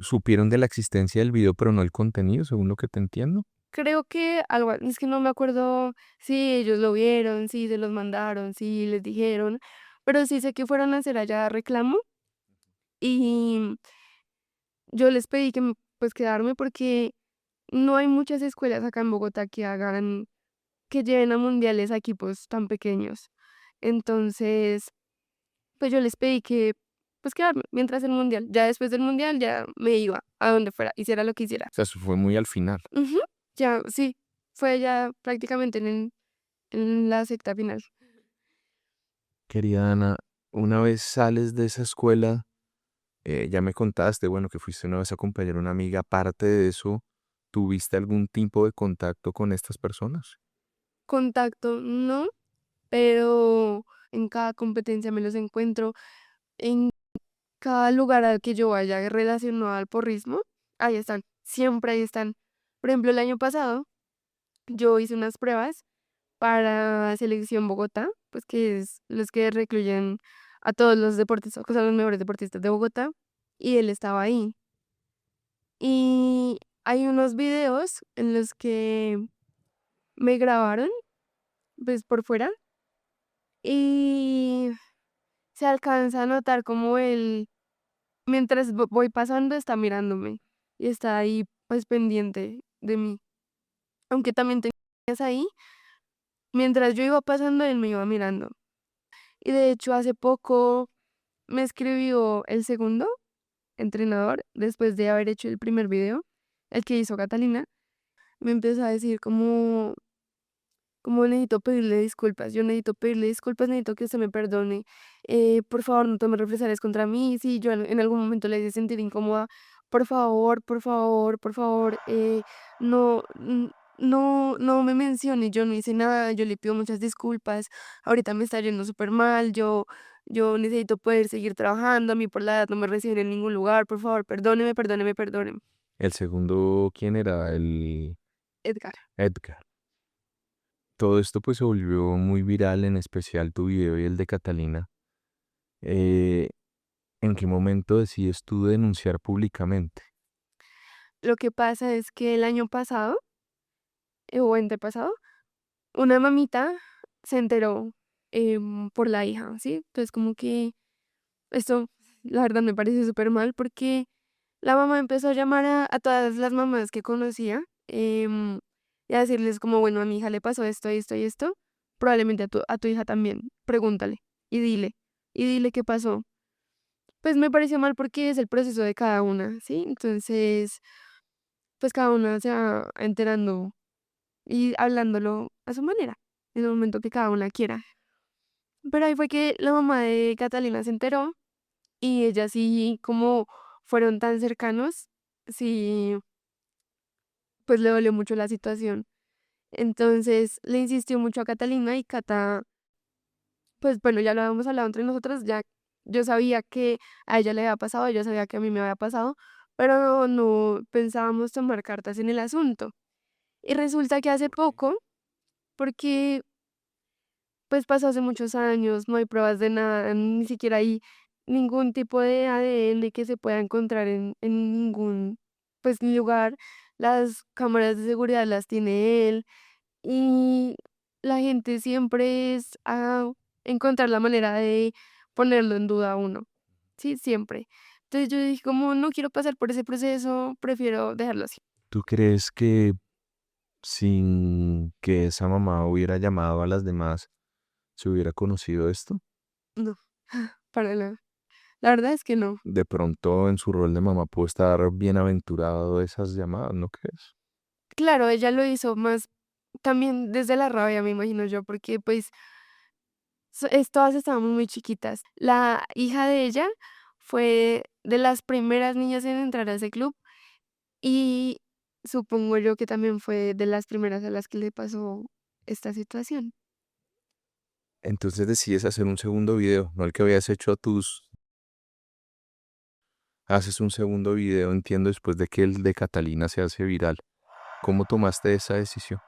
S1: supieron de la existencia del video, pero no el contenido, según lo que te entiendo.
S2: Creo que algo, es que no me acuerdo si ellos lo vieron, si se los mandaron, si les dijeron, pero sí sé que fueron a hacer allá reclamo y yo les pedí que pues quedarme porque no hay muchas escuelas acá en Bogotá que lleven a mundiales a equipos tan pequeños. Entonces, pues yo les pedí que pues quedarme mientras el mundial. Ya después del mundial ya me iba a donde fuera, hiciera lo que hiciera.
S1: O sea, eso fue muy al final.
S2: Ujú, ya, sí, fue ya prácticamente en la secta final.
S1: Querida Ana, una vez sales de esa escuela, ya me contaste, bueno, que fuiste una vez a acompañar a una amiga. Aparte de eso, ¿tuviste algún tipo de contacto con estas personas?
S2: Contacto, no, pero en cada competencia me los encuentro. En cada lugar al que yo vaya relacionado al porrismo, ahí están, siempre ahí están. Por ejemplo, el año pasado yo hice unas pruebas para Selección Bogotá, pues que es los que recluyen a todos los deportistas, o sea, los mejores deportistas de Bogotá, y él estaba ahí. Y hay unos videos en los que me grabaron, pues por fuera, y se alcanza a notar como él, mientras voy pasando, está mirándome y está ahí, pues pendiente de mí. Aunque también tenías ahí, mientras yo iba pasando, él me iba mirando. Y de hecho, hace poco me escribió el segundo entrenador, después de haber hecho el primer video, el que hizo Catalina, me empezó a decir como necesito pedirle disculpas, yo necesito pedirle disculpas, necesito que usted me perdone, por favor no tome represalias contra mí, si yo en algún momento le hice sentir incómoda, por favor, por favor, por favor, no, no me mencione, yo no hice nada, yo le pido muchas disculpas, ahorita me está yendo súper mal, yo necesito poder seguir trabajando, a mí por la edad no me reciben en ningún lugar, por favor, perdóneme, perdóneme, perdóneme.
S1: El segundo, ¿quién era? El
S2: Edgar.
S1: Edgar. Todo esto pues se volvió muy viral, en especial tu video y el de Catalina. Eh, ¿En qué momento decides tú denunciar públicamente?
S2: Lo que pasa es que el año pasado, o antepasado, una mamita se enteró por la hija, ¿sí? Entonces como que esto, la verdad, me parece súper mal porque la mamá empezó a llamar a todas las mamás que conocía y a decirles como, bueno, a mi hija le pasó esto, esto y esto, probablemente a tu hija también, pregúntale y dile qué pasó. Pues me pareció mal porque es el proceso de cada una, ¿sí? Entonces, pues cada una se va enterando y hablándolo a su manera, en el momento que cada una quiera. Pero ahí fue que la mamá de Catalina se enteró y ella sí, como fueron tan cercanos, sí, pues le dolió mucho la situación. Entonces le insistió mucho a Catalina y Cata, pues bueno, ya lo habíamos hablado entre nosotras, ya yo sabía que a ella le había pasado, ella sabía que a mí me había pasado, pero no pensábamos tomar cartas en el asunto. Y resulta que hace poco, porque pues pasó hace muchos años, no hay pruebas de nada, ni siquiera hay ningún tipo de ADN que se pueda encontrar en ningún pues lugar. Las cámaras de seguridad las tiene él y la gente siempre es a encontrar la manera de ponerlo en duda a uno, sí, siempre. Entonces yo dije como no quiero pasar por ese proceso, prefiero dejarlo así.
S1: ¿Tú crees que sin que esa mamá hubiera llamado a las demás, se hubiera conocido esto?
S2: No, para nada. La verdad es que no.
S1: De pronto en su rol de mamá pudo estar bienaventurado de esas llamadas, ¿no crees?
S2: Claro, ella lo hizo más también desde la rabia, me imagino yo, porque pues todas estábamos muy chiquitas. La hija de ella fue de las primeras niñas en entrar a ese club y supongo yo que también fue de las primeras a las que le pasó esta situación.
S1: Entonces decides hacer un segundo video, no el que habías hecho a tus... Haces un segundo video, entiendo, después de que el de Catalina se hace viral. ¿Cómo tomaste esa decisión?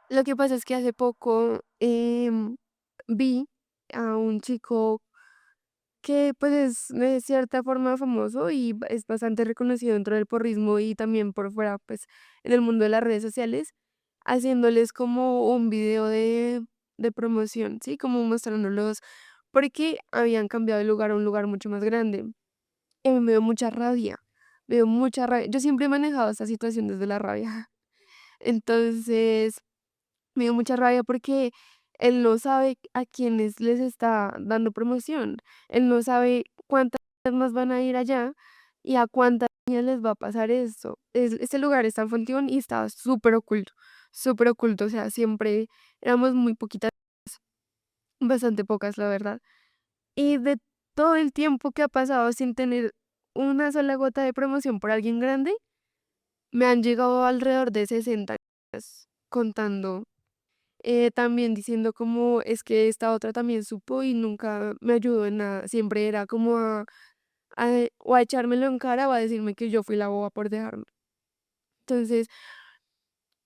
S2: Lo que pasa es que hace poco vi a un chico que pues es de cierta forma famoso y es bastante reconocido dentro del porrismo y también por fuera, pues en el mundo de las redes sociales, haciéndoles como un video de promoción, ¿sí? Como mostrándolos, porque habían cambiado de lugar a un lugar mucho más grande. Y a mí me dio mucha rabia, me dio mucha rabia. Yo siempre he manejado esta situación desde la rabia. Entonces, me dio mucha rabia porque él no sabe a quiénes les está dando promoción. Él no sabe cuántas más van a ir allá y a cuántas niñas les va a pasar esto. Este lugar está en Fontibón y estaba súper oculto. O sea, siempre éramos muy poquitas, bastante pocas, la verdad. Y de todo el tiempo que ha pasado sin tener una sola gota de promoción por alguien grande, me han llegado alrededor de 60 niñas contando. También diciendo como es que esta otra también supo y nunca me ayudó en nada. Siempre era como o a echármelo en cara o a decirme que yo fui la boba por dejarme. Entonces,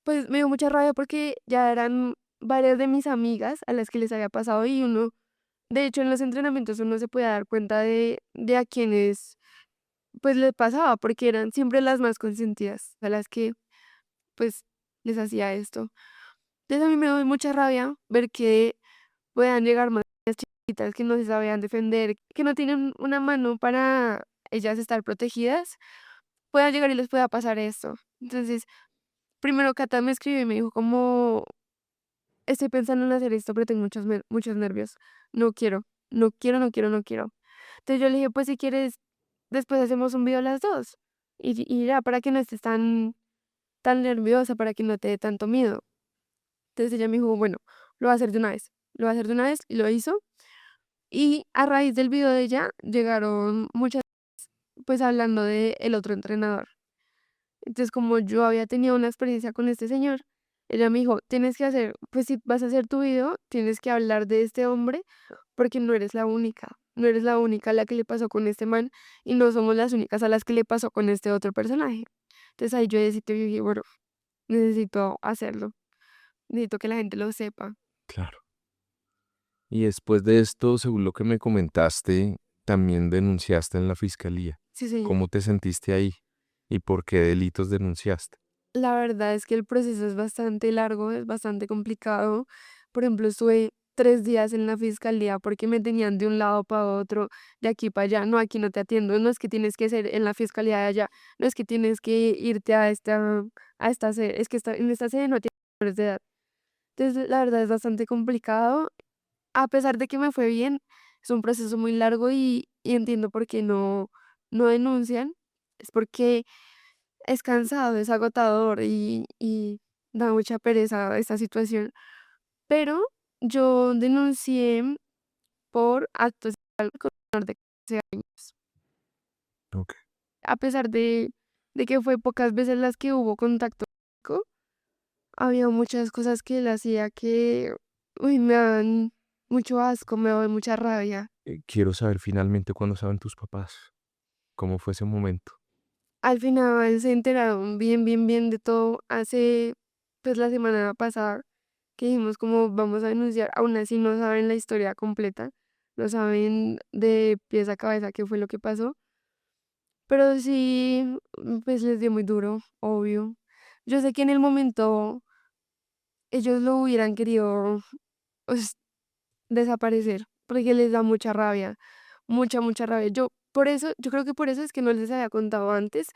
S2: pues me dio mucha rabia porque ya eran varias de mis amigas a las que les había pasado y uno, de hecho en los entrenamientos uno se puede dar cuenta de a quienes pues les pasaba porque eran siempre las más consentidas a las que pues les hacía esto. Entonces a mí me dio mucha rabia ver que puedan llegar más chiquitas que no se sabían defender, que no tienen una mano para ellas estar protegidas, pueda llegar y les pueda pasar esto. Entonces, primero Cata me escribió y me dijo como, estoy pensando en hacer esto, pero tengo muchos nervios. No quiero, no quiero, no quiero, no quiero. Entonces yo le dije, pues si quieres, después hacemos un video las dos. Y ya, para que no estés tan nerviosa, para que no te dé tanto miedo. Entonces ella me dijo, bueno, lo voy a hacer de una vez. Lo voy a hacer de una vez y lo hizo. Y a raíz del video de ella llegaron muchas, pues hablando de el otro entrenador. Entonces, como yo había tenido una experiencia con este señor, ella me dijo, tienes que hacer, pues si vas a hacer tu video, tienes que hablar de este hombre porque no eres la única. No eres la única a la que le pasó con este man y no somos las únicas a las que le pasó con este otro personaje. Entonces ahí yo decidí, yo dije, bueno, necesito hacerlo. Necesito que la gente lo sepa.
S1: Claro. Y después de esto, según lo que me comentaste, también denunciaste en la fiscalía.
S2: Sí, señor.
S1: ¿Cómo te sentiste ahí? ¿Y por qué delitos denunciaste?
S2: La verdad es que el proceso es bastante largo, es bastante complicado. Por ejemplo, estuve 3 días en la fiscalía porque me tenían de un lado para otro, de aquí para allá. No, aquí no te atiendo. No es que tienes que ser en la fiscalía de allá. No es que tienes que irte a esta sede. Es que en esta sede no tienes menores de edad. Entonces, la verdad es bastante complicado. A pesar de que me fue bien, es un proceso muy largo y entiendo por qué no denuncian. Es porque es cansado, es agotador y da mucha pereza esta situación. Pero yo denuncié por actos sexuales con menor de 15 años.
S1: Ok.
S2: A pesar de que fue pocas veces las que hubo contacto físico, había muchas cosas que él hacía que, uy, me dan mucho asco, me da mucha rabia.
S1: Quiero saber finalmente cuándo saben tus papás. ¿Cómo fue ese momento?
S2: Al final se enteraron bien, bien, bien de todo hace, pues la semana pasada que dijimos como vamos a denunciar, aún así no saben la historia completa, no saben de pies a cabeza qué fue lo que pasó, pero sí, pues les dio muy duro, obvio. Yo sé que en el momento ellos lo hubieran querido, pues, desaparecer, porque les da mucha rabia, mucha, mucha rabia. Yo por eso, yo creo que por eso es que no les había contado antes,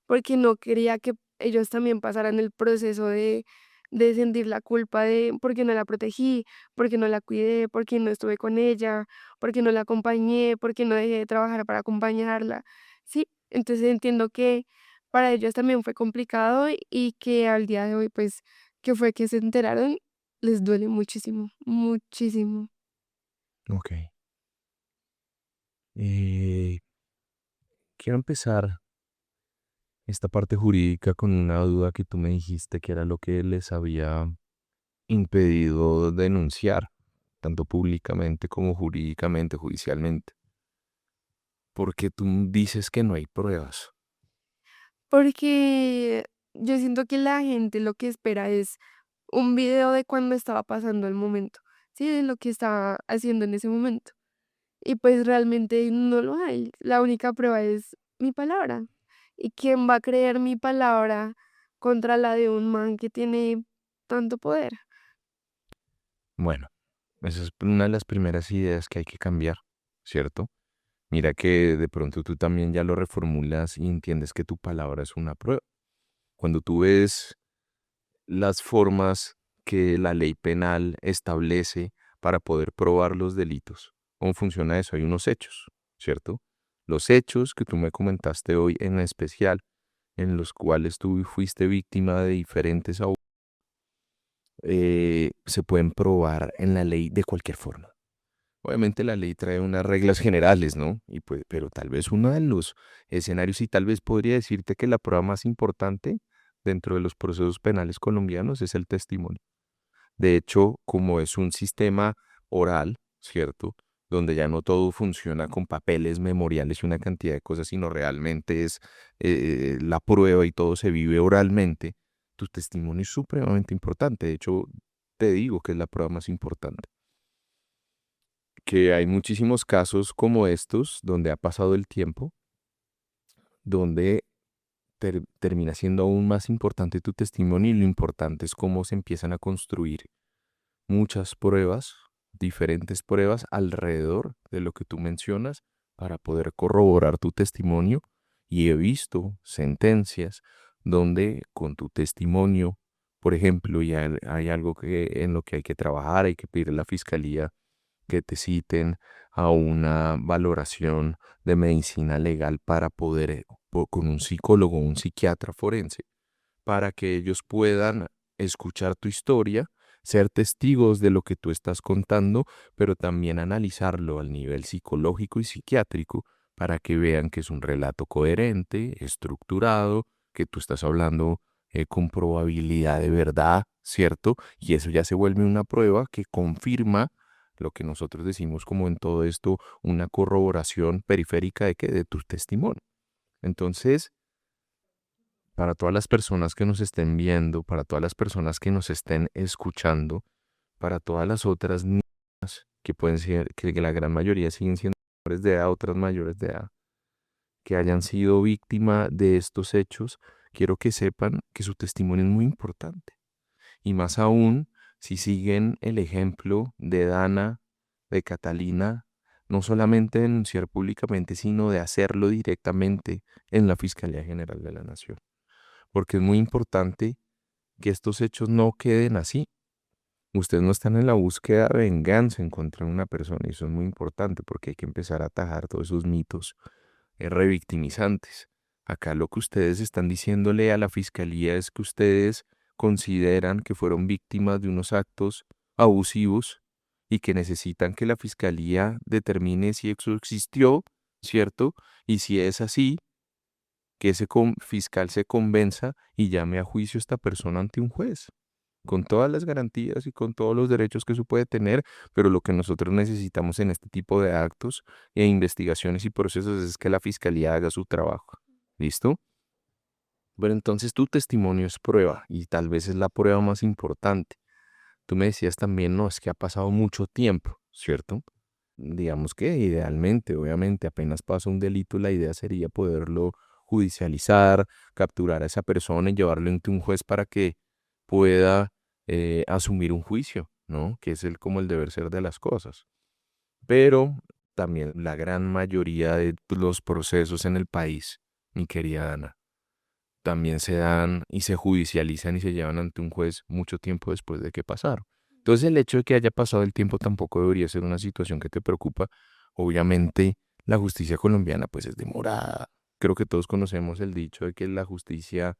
S2: porque no quería que ellos también pasaran el proceso de sentir la culpa de por qué no la protegí, por qué no la cuidé, por qué no estuve con ella, por qué no la acompañé, por qué no dejé de trabajar para acompañarla. Sí, entonces entiendo que para ellos también fue complicado y que al día de hoy, pues, que fue que se enteraron, les duele muchísimo, muchísimo.
S1: Ok. Eh, quiero empezar esta parte jurídica con una duda que tú me dijiste que era lo que les había impedido denunciar, tanto públicamente como jurídicamente, judicialmente. Porque tú dices que no hay pruebas.
S2: Porque yo siento que la gente lo que espera es un video de cuando estaba pasando el momento, ¿sí? De lo que estaba haciendo en ese momento. Y pues realmente no lo hay. La única prueba es mi palabra. ¿Y quién va a creer mi palabra contra la de un man que tiene tanto poder?
S1: Bueno, esa es una de las primeras ideas que hay que cambiar, ¿cierto? Mira que de pronto tú también ya lo reformulas y entiendes que tu palabra es una prueba. Cuando tú ves las formas que la ley penal establece para poder probar los delitos, ¿cómo funciona eso? Hay unos hechos, ¿cierto? Los hechos que tú me comentaste hoy en especial, en los cuales tú fuiste víctima de diferentes abusos, se pueden probar en la ley de cualquier forma. Obviamente la ley trae unas reglas generales, ¿no? Y pues, pero tal vez uno de los escenarios, y tal vez podría decirte que la prueba más importante dentro de los procesos penales colombianos es el testimonio. De hecho, como es un sistema oral, ¿cierto? Donde ya no todo funciona con papeles, memoriales y una cantidad de cosas, sino realmente es la prueba y todo se vive oralmente, tu testimonio es supremamente importante. De hecho, te digo que es la prueba más importante. Que hay muchísimos casos como estos donde ha pasado el tiempo, donde termina siendo aún más importante tu testimonio y lo importante es cómo se empiezan a construir muchas pruebas, diferentes pruebas alrededor de lo que tú mencionas para poder corroborar tu testimonio. Y he visto sentencias donde con tu testimonio, por ejemplo, y hay algo en lo que hay que trabajar, hay que pedir a la fiscalía que te citen a una valoración de medicina legal para poder, con un psicólogo o un psiquiatra forense, para que ellos puedan escuchar tu historia, ser testigos de lo que tú estás contando, pero también analizarlo al nivel psicológico y psiquiátrico para que vean que es un relato coherente, estructurado, que tú estás hablando con probabilidad de verdad, ¿cierto? Y eso ya se vuelve una prueba que confirma lo que nosotros decimos como en todo esto, una corroboración periférica de que de tu testimonio. Entonces, para todas las personas que nos estén viendo, para todas las personas que nos estén escuchando, para todas las otras niñas que pueden ser, que la gran mayoría siguen siendo menores de edad, otras mayores de edad, que hayan sido víctima de estos hechos, quiero que sepan que su testimonio es muy importante. Y más aún si siguen el ejemplo de Dana, de Catalina, no solamente denunciar públicamente, sino de hacerlo directamente en la Fiscalía General de la Nación. Porque es muy importante que estos hechos no queden así. Ustedes no están en la búsqueda de venganza en contra de una persona y eso es muy importante porque hay que empezar a atajar todos esos mitos revictimizantes. Acá lo que ustedes están diciéndole a la fiscalía es que ustedes consideran que fueron víctimas de unos actos abusivos y que necesitan que la fiscalía determine si eso existió, ¿cierto? Y si es así, que ese fiscal se convenza y llame a juicio a esta persona ante un juez, con todas las garantías y con todos los derechos que eso puede tener, pero lo que nosotros necesitamos en este tipo de actos e investigaciones y procesos es que la fiscalía haga su trabajo. ¿Listo? Pero entonces tu testimonio es prueba y tal vez es la prueba más importante. Tú me decías también, no, es que ha pasado mucho tiempo, ¿cierto? Digamos que idealmente, obviamente, apenas pasa un delito, la idea sería poderlo judicializar, capturar a esa persona y llevarlo ante un juez para que pueda asumir un juicio, ¿no? Que es como el deber ser de las cosas. Pero también la gran mayoría de los procesos en el país, mi querida Ana, también se dan y se judicializan y se llevan ante un juez mucho tiempo después de que pasaron. Entonces el hecho de que haya pasado el tiempo tampoco debería ser una situación que te preocupa. Obviamente la justicia colombiana pues es demorada. Creo que todos conocemos el dicho de que la justicia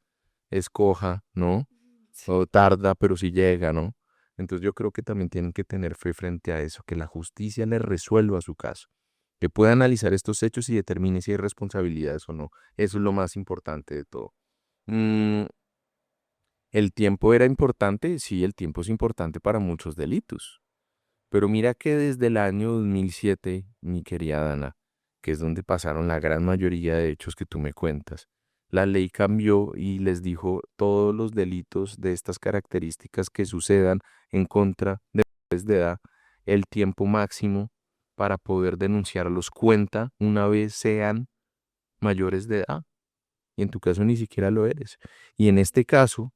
S1: es coja, ¿no?
S2: Sí.
S1: O tarda, pero sí llega, ¿no? Entonces yo creo que también tienen que tener fe frente a eso, que la justicia les resuelva su caso, que pueda analizar estos hechos y determine si hay responsabilidades o no. Eso es lo más importante de todo. Mm, ¿El tiempo era importante? Sí, el tiempo es importante para muchos delitos. Pero mira que desde el año 2007, mi querida Dana, que es donde pasaron la gran mayoría de hechos que tú me cuentas, la ley cambió y les dijo todos los delitos de estas características que sucedan en contra de menores de edad, el tiempo máximo para poder denunciarlos cuenta una vez sean mayores de edad. Y en tu caso ni siquiera lo eres. Y en este caso,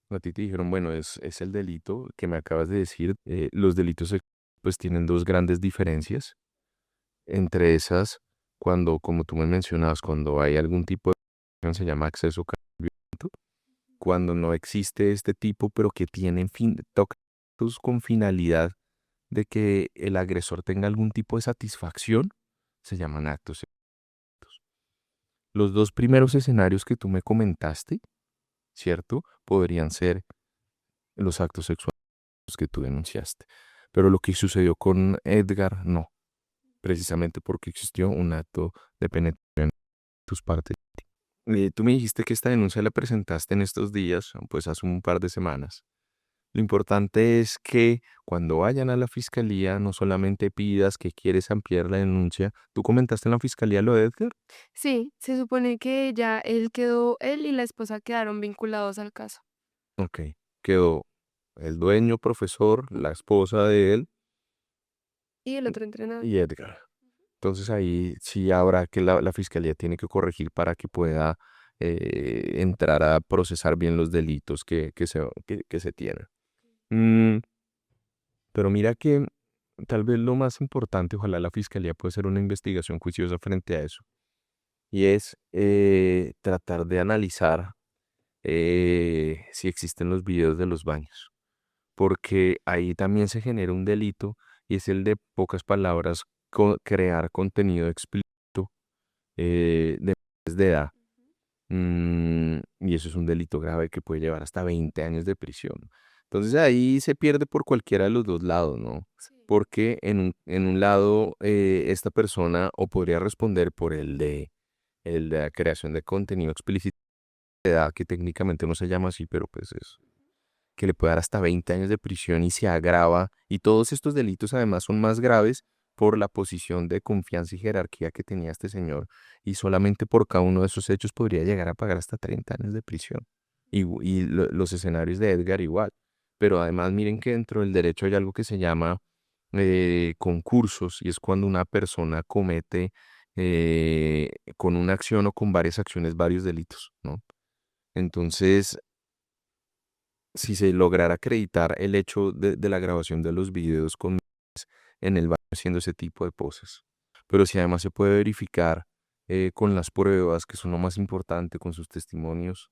S1: a ti te dijeron, bueno, es el delito que me acabas de decir. Los delitos pues tienen dos grandes diferencias. Entre esas, cuando, como tú me mencionabas, cuando hay algún tipo de violación, se llama acceso violento. Cuando no existe este tipo, pero que tienen actos con finalidad de que el agresor tenga algún tipo de satisfacción, se llaman actos sexuales. Los dos primeros escenarios que tú me comentaste, ¿cierto? Podrían ser los actos sexuales que tú denunciaste. Pero lo que sucedió con Edgar, no, precisamente porque existió un acto de penetración en tus partes. Tú me dijiste que esta denuncia la presentaste en estos días, pues hace un par de semanas. Lo importante es que cuando vayan a la fiscalía no solamente pidas que quieres ampliar la denuncia. ¿Tú comentaste en la fiscalía lo de Edgar?
S2: Sí, se supone que ya él y la esposa quedaron vinculados al caso.
S1: Ok, quedó el dueño, profesor, la esposa de él
S2: Y el otro entrenador.
S1: y Edgar. Entonces ahí sí habrá que la fiscalía tiene que corregir para que pueda entrar a procesar bien los delitos que se tienen. Mm, pero mira que tal vez lo más importante, ojalá la fiscalía pueda hacer una investigación juiciosa frente a eso. Y es tratar de analizar si existen los videos de los baños. Porque ahí también se genera un delito y es el de pocas palabras crear contenido explícito de menores de edad. Y eso es un delito grave que puede llevar hasta 20 años de prisión. Entonces ahí se pierde por cualquiera de los dos lados, ¿no?
S2: Sí.
S1: Porque en un lado esta persona o podría responder por el de la creación de contenido explícito de edad, que técnicamente no se llama así, pero pues es que le puede dar hasta 20 años de prisión y se agrava. Y todos estos delitos además son más graves por la posición de confianza y jerarquía que tenía este señor. Y solamente por cada uno de esos hechos podría llegar a pagar hasta 30 años de prisión. Y los escenarios de Edgar igual. Pero además miren que dentro del derecho hay algo que se llama concursos y es cuando una persona comete con una acción o con varias acciones varios delitos, ¿no? Entonces, si se lograra acreditar el hecho de la grabación de los videos con en el baño haciendo ese tipo de poses. Pero si además se puede verificar con las pruebas, que son lo más importante, con sus testimonios,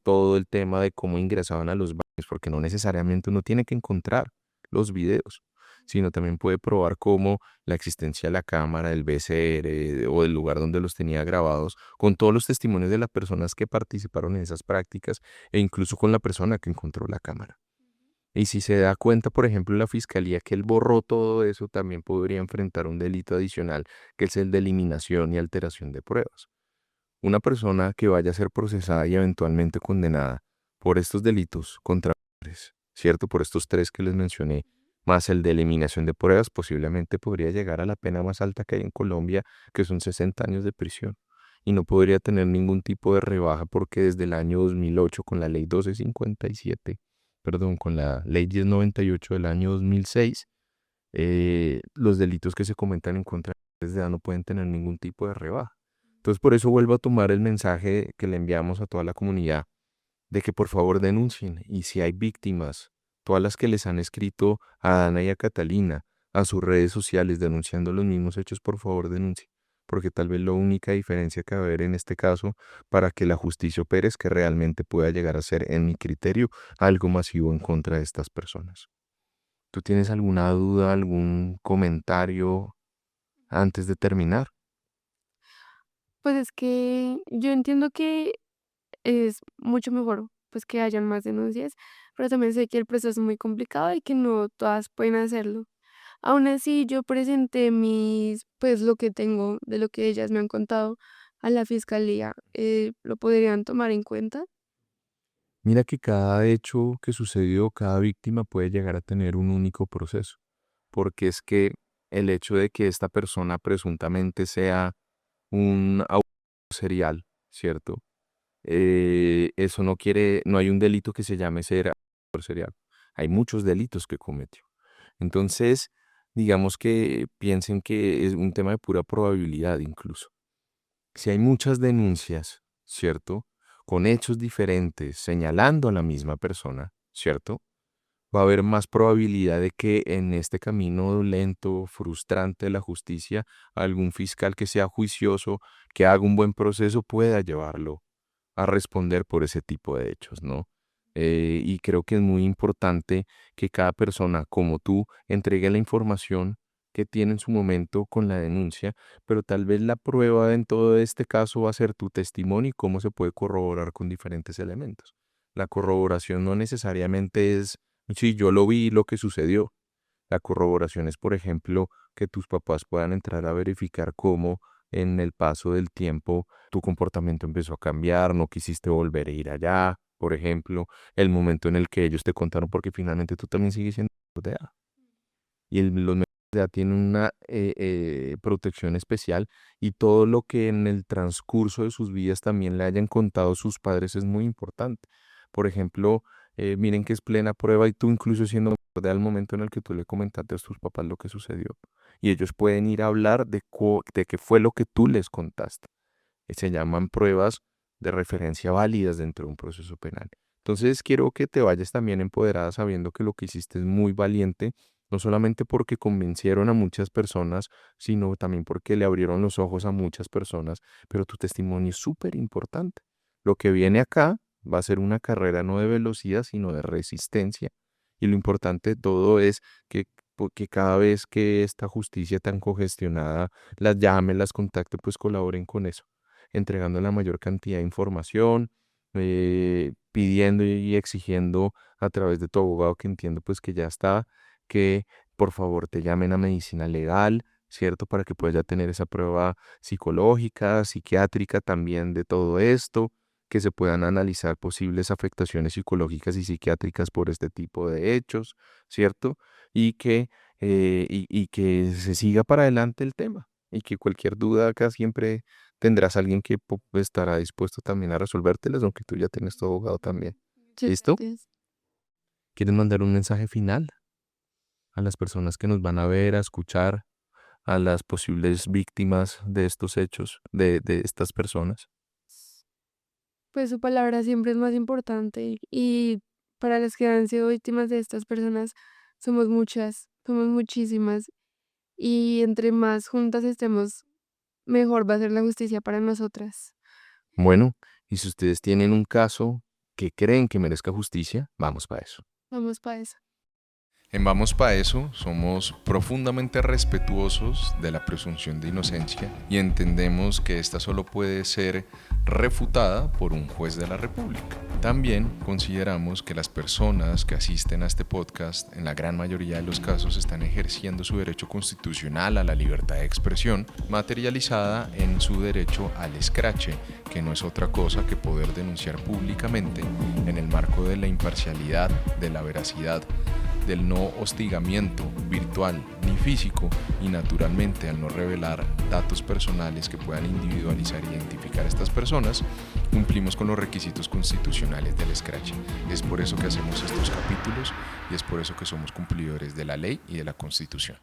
S1: todo el tema de cómo ingresaban a los baños, porque no necesariamente uno tiene que encontrar los videos, sino también puede probar cómo la existencia de la cámara, del VCR o del lugar donde los tenía grabados, con todos los testimonios de las personas que participaron en esas prácticas e incluso con la persona que encontró la cámara. Y si se da cuenta, por ejemplo, la fiscalía que él borró todo eso, también podría enfrentar un delito adicional, que es el de eliminación y alteración de pruebas. Una persona que vaya a ser procesada y eventualmente condenada por estos delitos contra menores, ¿cierto? Por estos tres que les mencioné, más el de eliminación de pruebas, posiblemente podría llegar a la pena más alta que hay en Colombia, que son 60 años de prisión. Y no podría tener ningún tipo de rebaja porque desde el año 2008, con la ley 1257, perdón, con la ley 1098 del año 2006, los delitos que se comentan en contra de menores de edad no pueden tener ningún tipo de rebaja. Entonces, por eso vuelvo a tomar el mensaje que le enviamos a toda la comunidad de que por favor denuncien. Y si hay víctimas, todas las que les han escrito a Ana y a Catalina, a sus redes sociales denunciando los mismos hechos, por favor denuncien. Porque tal vez la única diferencia que va a haber en este caso para que la justicia opere es que realmente pueda llegar a ser, en mi criterio, algo masivo en contra de estas personas. ¿Tú tienes alguna duda, algún comentario antes de terminar?
S2: Pues es que yo entiendo que es mucho mejor pues que hayan más denuncias, pero también sé que el proceso es muy complicado y que no todas pueden hacerlo. Aún así, yo presenté pues lo que tengo de lo que ellas me han contado a la fiscalía. ¿Lo podrían tomar en cuenta?
S1: Mira que cada hecho que sucedió, cada víctima puede llegar a tener un único proceso, porque es que el hecho de que esta persona presuntamente sea un autor serial, ¿cierto? Eso no hay un delito que se llame ser autor serial. Hay muchos delitos que cometió. Entonces, digamos que piensen que es un tema de pura probabilidad incluso. Si hay muchas denuncias, ¿cierto? Con hechos diferentes señalando a la misma persona, ¿cierto? Va a haber más probabilidad de que en este camino lento, frustrante de la justicia, algún fiscal que sea juicioso, que haga un buen proceso, pueda llevarlo a responder por ese tipo de hechos, ¿no? Y creo que es muy importante que cada persona, como tú, entregue la información que tiene en su momento con la denuncia, pero tal vez la prueba en todo este caso va a ser tu testimonio y cómo se puede corroborar con diferentes elementos. La corroboración no necesariamente es, si yo lo vi, lo que sucedió. La corroboración es, por ejemplo, que tus papás puedan entrar a verificar cómo en el paso del tiempo tu comportamiento empezó a cambiar, no quisiste volver a ir allá, por ejemplo, el momento en el que ellos te contaron, porque finalmente tú también sigues siendo menor de edad. Y los menores de edad tienen una protección especial y todo lo que en el transcurso de sus vidas también le hayan contado sus padres es muy importante. Por ejemplo, miren que es plena prueba y tú incluso siendo menor de edad al momento en el que tú le comentaste a tus papás lo que sucedió. Y ellos pueden ir a hablar de qué fue lo que tú les contaste. Se llaman pruebas de referencia válidas dentro de un proceso penal. Entonces quiero que te vayas también empoderada sabiendo que lo que hiciste es muy valiente, no solamente porque convencieron a muchas personas, sino también porque le abrieron los ojos a muchas personas, pero tu testimonio es súper importante. Lo que viene acá va a ser una carrera no de velocidad, sino de resistencia. Y lo importante de todo es que cada vez que esta justicia tan congestionada las llame, las contacte, pues colaboren con eso entregando la mayor cantidad de información, pidiendo y exigiendo a través de tu abogado, que entiendo pues que ya está, que por favor te llamen a medicina legal, ¿cierto? Para que puedas ya tener esa prueba psicológica, psiquiátrica también de todo esto, que se puedan analizar posibles afectaciones psicológicas y psiquiátricas por este tipo de hechos, ¿cierto? Y que se siga para adelante el tema y que cualquier duda acá siempre tendrás alguien que estará dispuesto también a resolvértelas, aunque tú ya tienes tu abogado también.
S2: Muchas
S1: ¿Listo?
S2: gracias.
S1: ¿Quieres mandar un mensaje final a las personas que nos van a ver, a escuchar, a las posibles víctimas de estos hechos, de estas personas?
S2: Pues su palabra siempre es más importante y para las que han sido víctimas de estas personas somos muchas, somos muchísimas y entre más juntas estemos, mejor va a ser la justicia para nosotras.
S1: Bueno, y si ustedes tienen un caso que creen que merezca justicia, vamos para eso.
S2: Vamos para eso.
S3: En Vamos Pa' Eso somos profundamente respetuosos de la presunción de inocencia y entendemos que esta solo puede ser refutada por un juez de la República. También consideramos que las personas que asisten a este podcast en la gran mayoría de los casos están ejerciendo su derecho constitucional a la libertad de expresión, materializada en su derecho al escrache, que no es otra cosa que poder denunciar públicamente en el marco de la imparcialidad, de la veracidad, del no hostigamiento virtual ni físico y naturalmente al no revelar datos personales que puedan individualizar e identificar a estas personas, cumplimos con los requisitos constitucionales del escrache. Es por eso que hacemos estos capítulos y es por eso que somos cumplidores de la ley y de la Constitución.